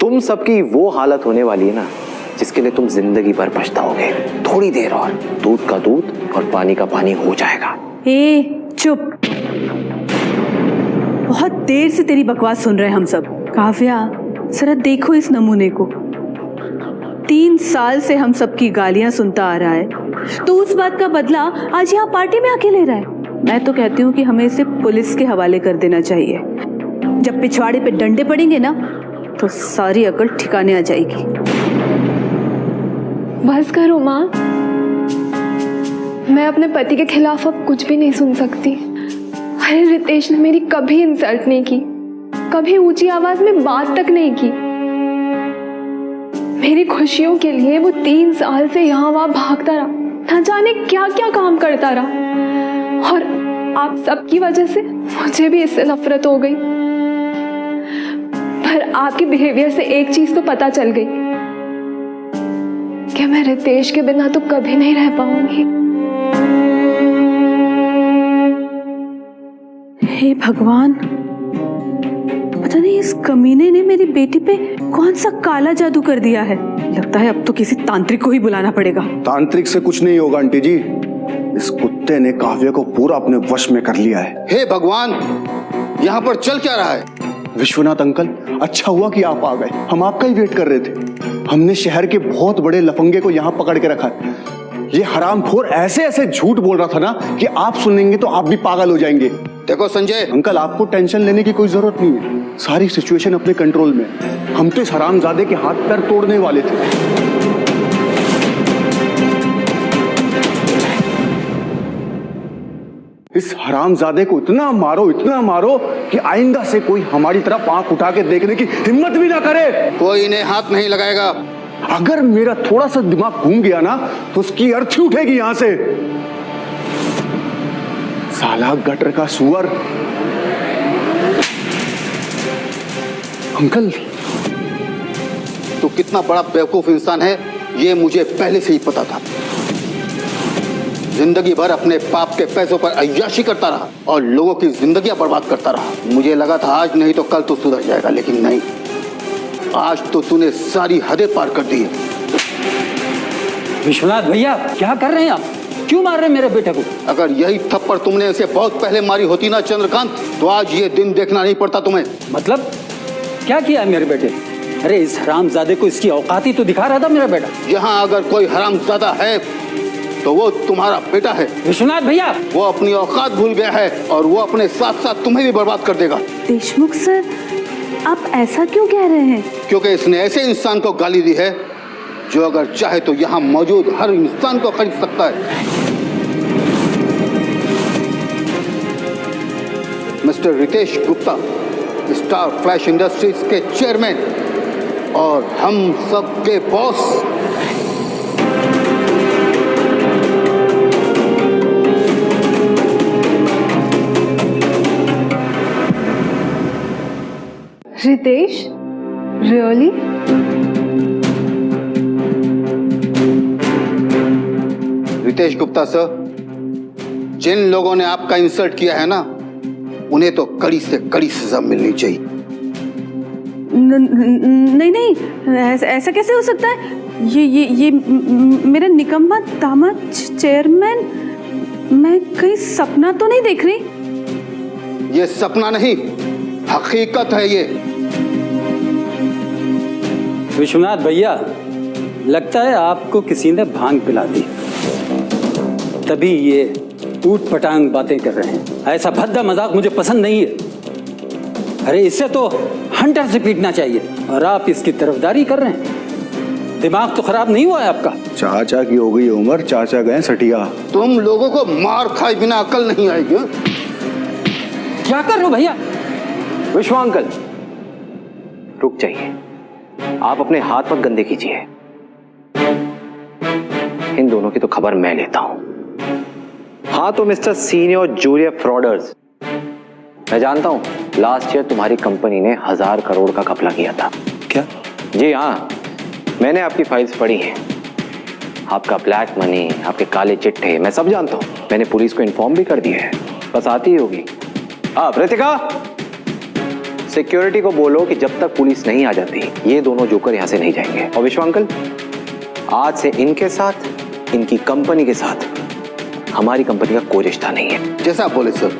तुम सबकी वो हालत होने वाली है ना जिसके लिए तुम जिंदगी भर पछताओगे। थोड़ी देर और, दूध का दूध और पानी का पानी हो जाएगा। ए चुप, बहुत देर से तेरी बकवास सुन रहे हैं हम सब। काव्या, जरा देखो इस नमूने को। 3 साल से हम सबकी गालियां सुनता आ रहा है, तो उस बात का बदला आज यहाँ पार्टी में आके ले रहा है। मैं तो कहती हूँ कि हमें इसे पुलिस के हवाले कर देना चाहिए। जब पिछवाड़े पे डंडे पड़ेंगे ना तो सारी अकल ठिकाने आ जाएगी। बस करो माँ, मैं अपने पति के खिलाफ अब कुछ भी नहीं सुन सकती। अरे रितेश ने मेरी कभी इंसल्ट नहीं की, कभी ऊंची आवाज में बात तक नहीं की। मेरी खुशियों के लिए वो 3 साल से यहाँ वहां भागता रहा, न जाने क्या क्या काम करता रहा। और आप सबकी वजह से मुझे भी इससे नफरत हो गई। पर आपके बिहेवियर से एक चीज तो पता चल गई कि कि मैं रितेश के बिना तो कभी नहीं रह पाऊंगी। हे भगवान, पता नहीं इस कमीने ने मेरी बेटी पे कौन सा काला जादू कर दिया है। लगता है अब तो किसी तांत्रिक को ही बुलाना पड़ेगा। तांत्रिक से कुछ नहीं होगा आंटी जी, इस कुत्ते ने काव्या को पूरा अपने वश में कर लिया है। हे भगवान, यहाँ पर चल क्या रहा है? विश्वनाथ अंकल, अच्छा हुआ कि आप आ गए, हम आपका ही वेट कर रहे थे। हमने शहर के बहुत बड़े लफंगे को यहाँ पकड़ के रखा है। ये हरामखोर ऐसे ऐसे झूठ बोल रहा था ना कि आप सुनेंगे तो आप भी पागल हो जाएंगे। देखो संजय अंकल, आपको टेंशन लेने की कोई जरूरत नहीं है, सारी सिचुएशन अपने कंट्रोल में। हम तो इस हरामजादे के हाथ पैर तोड़ने वाले थे। इस हरामजादे को इतना मारो कि आइंदा से कोई हमारी तरफ आंख उठा के देखने की हिम्मत भी ना करे। कोई इन्हें हाथ नहीं लगाएगा। अगर मेरा थोड़ा सा दिमाग घूम गया ना तो उसकी अर्थी उठेगी यहां से। साला गटर का सुअर। अंकल, तो कितना बड़ा बेवकूफ इंसान है ये मुझे पहले से ही पता था। जिंदगी भर अपने बाप के पैसों पर अय्याशी करता रहा और लोगों की जिंदगियां बर्बाद करता रहा। मुझे लगा था आज नहीं तो कल तो सुधर जाएगा, लेकिन नहीं, आज तो तूने सारी हदें पार कर दी। विश्वनाथ भैया, क्या कर रहे हैं आप? क्यों मार रहे हैं मेरे बेटे को? अगर यही थप्पड़ तुमने इसे बहुत पहले मारी होती ना चंद्रकांत, तो आज ये दिन देखना नहीं पड़ता तुम्हें। मतलब क्या किया है मेरे बेटे? अरे इस हरामजादे को इसकी औकात ही तो दिखा रहा था मेरा बेटा। यहाँ अगर कोई हरामजादा है तो वो तुम्हारा बेटा है। विश्वनाथ भैया, वो अपनी औकात भूल गया है और वो अपने साथ साथ तुम्हें भी बर्बाद कर देगा। देशमुख सर, आप ऐसा क्यों कह रहे हैं? क्योंकि इसने ऐसे इंसान को गाली दी है जो अगर चाहे तो यहाँ मौजूद हर इंसान को खरीद सकता है। Mister Ritesh Gupta, star flash industries के चेयरमैन और हम सब के boss. Ritesh, really? Ritesh Gupta sir, जिन लोगों ने आपका इंसल्ट किया है ना, उन्हें तो कड़ी से कड़ी सजा मिलनी चाहिए। नहीं, ऐसा कैसे हो सकता है? ये मेरा निकम्मा दामाद चेयरमैन, मैं कहीं सपना तो नहीं देख रही? ये सपना नहीं, हकीकत है ये। विश्वनाथ भैया, लगता है आपको किसी ने भांग पिला दी, तभी ये ऊट पटांग बातें कर रहे हैं। ऐसा भद्दा मजाक मुझे पसंद नहीं है। अरे इससे तो हंटर से पीटना चाहिए और आप इसकी तरफदारी कर रहे हैं। दिमाग तो खराब नहीं हुआ है आपका? चाचा की हो गई उम्र, चाचा गए सटिया। तुम लोगों को मार खाए बिना अकल नहीं आएगी। क्या कर रहे हो भैया? विश्वा अंकल, रुक जाइए, आप अपने हाथ मत गंदे कीजिए। इन दोनों की तो खबर मैं लेता हूं। हाँ तो मिस्टर सीनियर जूनियर फ्रॉडर्स, मैं जानता हूं लास्ट ईयर तुम्हारी कंपनी ने 1000 करोड़ का घपला किया था। क्या? जी हाँ, मैंने आपकी फाइल्स पढ़ी हैं। आपका ब्लैक मनी, आपके काले चिट्ठे, मैं सब जानता हूं। मैंने पुलिस को इन्फॉर्म भी कर दिया है, बस आती ही होगी। रितिका, सिक्योरिटी को बोलो कि जब तक पुलिस नहीं आ जाती ये दोनों जोकर यहां से नहीं जाएंगे। और विश्वा अंकल, आज से इनके साथ, इनकी कंपनी के साथ हमारी कंपनी का कोई रिश्ता नहीं है। जैसा आप बोले सर,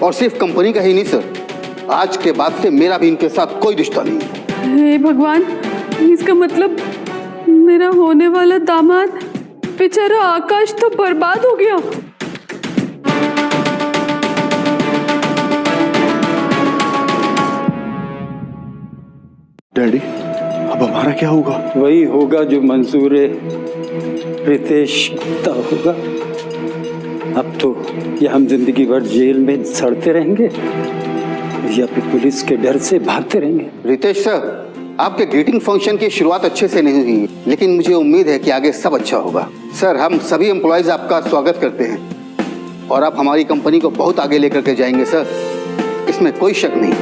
और सिर्फ कंपनी का ही नहीं सर, आज के बाद से मेरा भी इनके साथ कोई रिश्ता नहीं है। हे भगवान, इसका मतलब मेरा होने वाला दामाद बेचारा आकाश तो बर्बाद हो गया। डैडी, अब हमारा क्या होगा? वही होगा जो मंसूर रितेश गुप्ता होगा। अब तो या हम जिंदगी भर जेल में सड़ते रहेंगे या फिर पुलिस के डर से भागते रहेंगे। रितेश सर, आपके ग्रीटिंग फंक्शन की शुरुआत अच्छे से नहीं हुई, लेकिन मुझे उम्मीद है कि आगे सब अच्छा होगा। सर, हम सभी एम्प्लॉयज आपका स्वागत करते हैं और आप हमारी कंपनी को बहुत आगे लेकर के जाएंगे सर, इसमें कोई शक नहीं।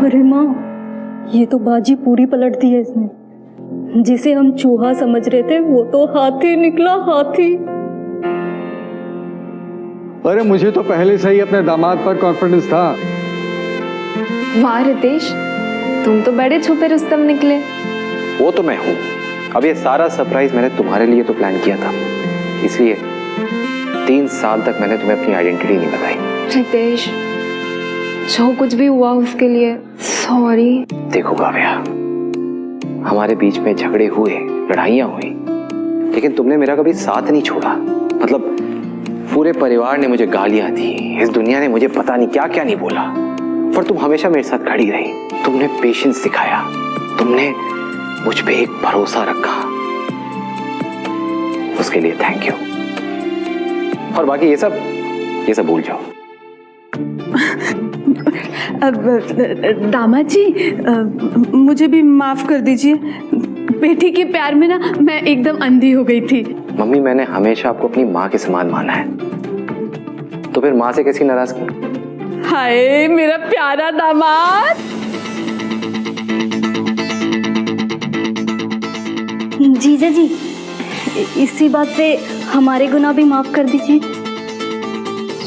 अरे माँ, ये तो बाजी पूरी पलट दी है इसने। जिसे हम चूहा समझ रहे थे वो तो हाथी निकला, हाथी। अरे मुझे तो पहले से ही अपने दामाद पर कॉन्फिडेंस था। वाह रितेश, तुम तो बड़े छुपे रुस्तम निकले। वो तो मैं हूं। अब ये सारा सरप्राइज मैंने तुम्हारे लिए तो प्लान किया था, इसलिए 3 साल तक मैंने तुम्हें अपनी आइडेंटिटी नहीं बताई। रितेश, जो कुछ भी हुआ उसके लिए सॉरी। देखो काव्या, हमारे बीच में झगड़े हुए, लड़ाइयां हुई, लेकिन तुमने मेरा कभी साथ नहीं छोड़ा। मतलब पूरे परिवार ने मुझे गालियां दी, इस दुनिया ने मुझे पता नहीं क्या क्या नहीं बोला, पर तुम हमेशा मेरे साथ खड़ी रही। तुमने पेशेंस दिखाया, तुमने मुझ पे एक भरोसा रखा, उसके लिए थैंक यू। और बाकी ये सब भूल जाओ। दामाद जी, मुझे भी माफ कर दीजिए। बेटी के प्यार में ना मैं एकदम अंधी हो गई थी। मम्मी, मैंने हमेशा आपको अपनी माँ के समान माना है, तो फिर माँ से कैसी नाराजगी? हाय मेरा प्यारा दामाद। जीजा जी, इसी बात पे हमारे गुनाह भी माफ कर दीजिए।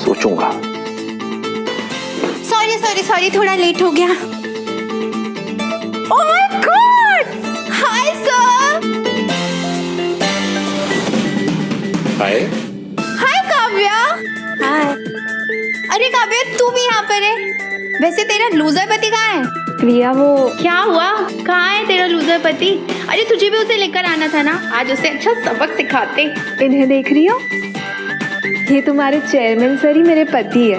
सोचूंगा। सॉरी, थोड़ा लेट हो गया। Oh my god, hi sir. Hi Kavya. Hi. अरे काव्या, तू भी यहाँ पर है? वैसे तेरा लूजर पति कहाँ है? प्रिया, वो क्या हुआ? कहाँ है तेरा लूजर पति? अरे तुझे भी उसे लेकर आना था ना, आज उसे अच्छा सबक सिखाते। इन्हें देख रही हो? ये तुम्हारे चेयरमैन सर ही मेरे पति है,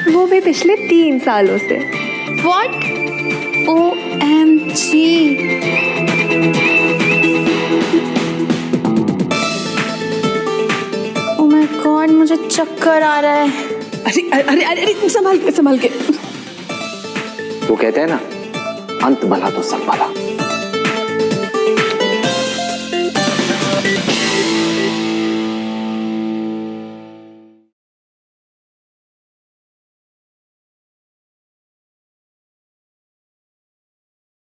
वो भी पिछले 3 सालों से। What? OMG! Oh my God, मुझे चक्कर आ रहा है। अरे संभाल के। वो कहते हैं ना, अंत भला तो सब भला।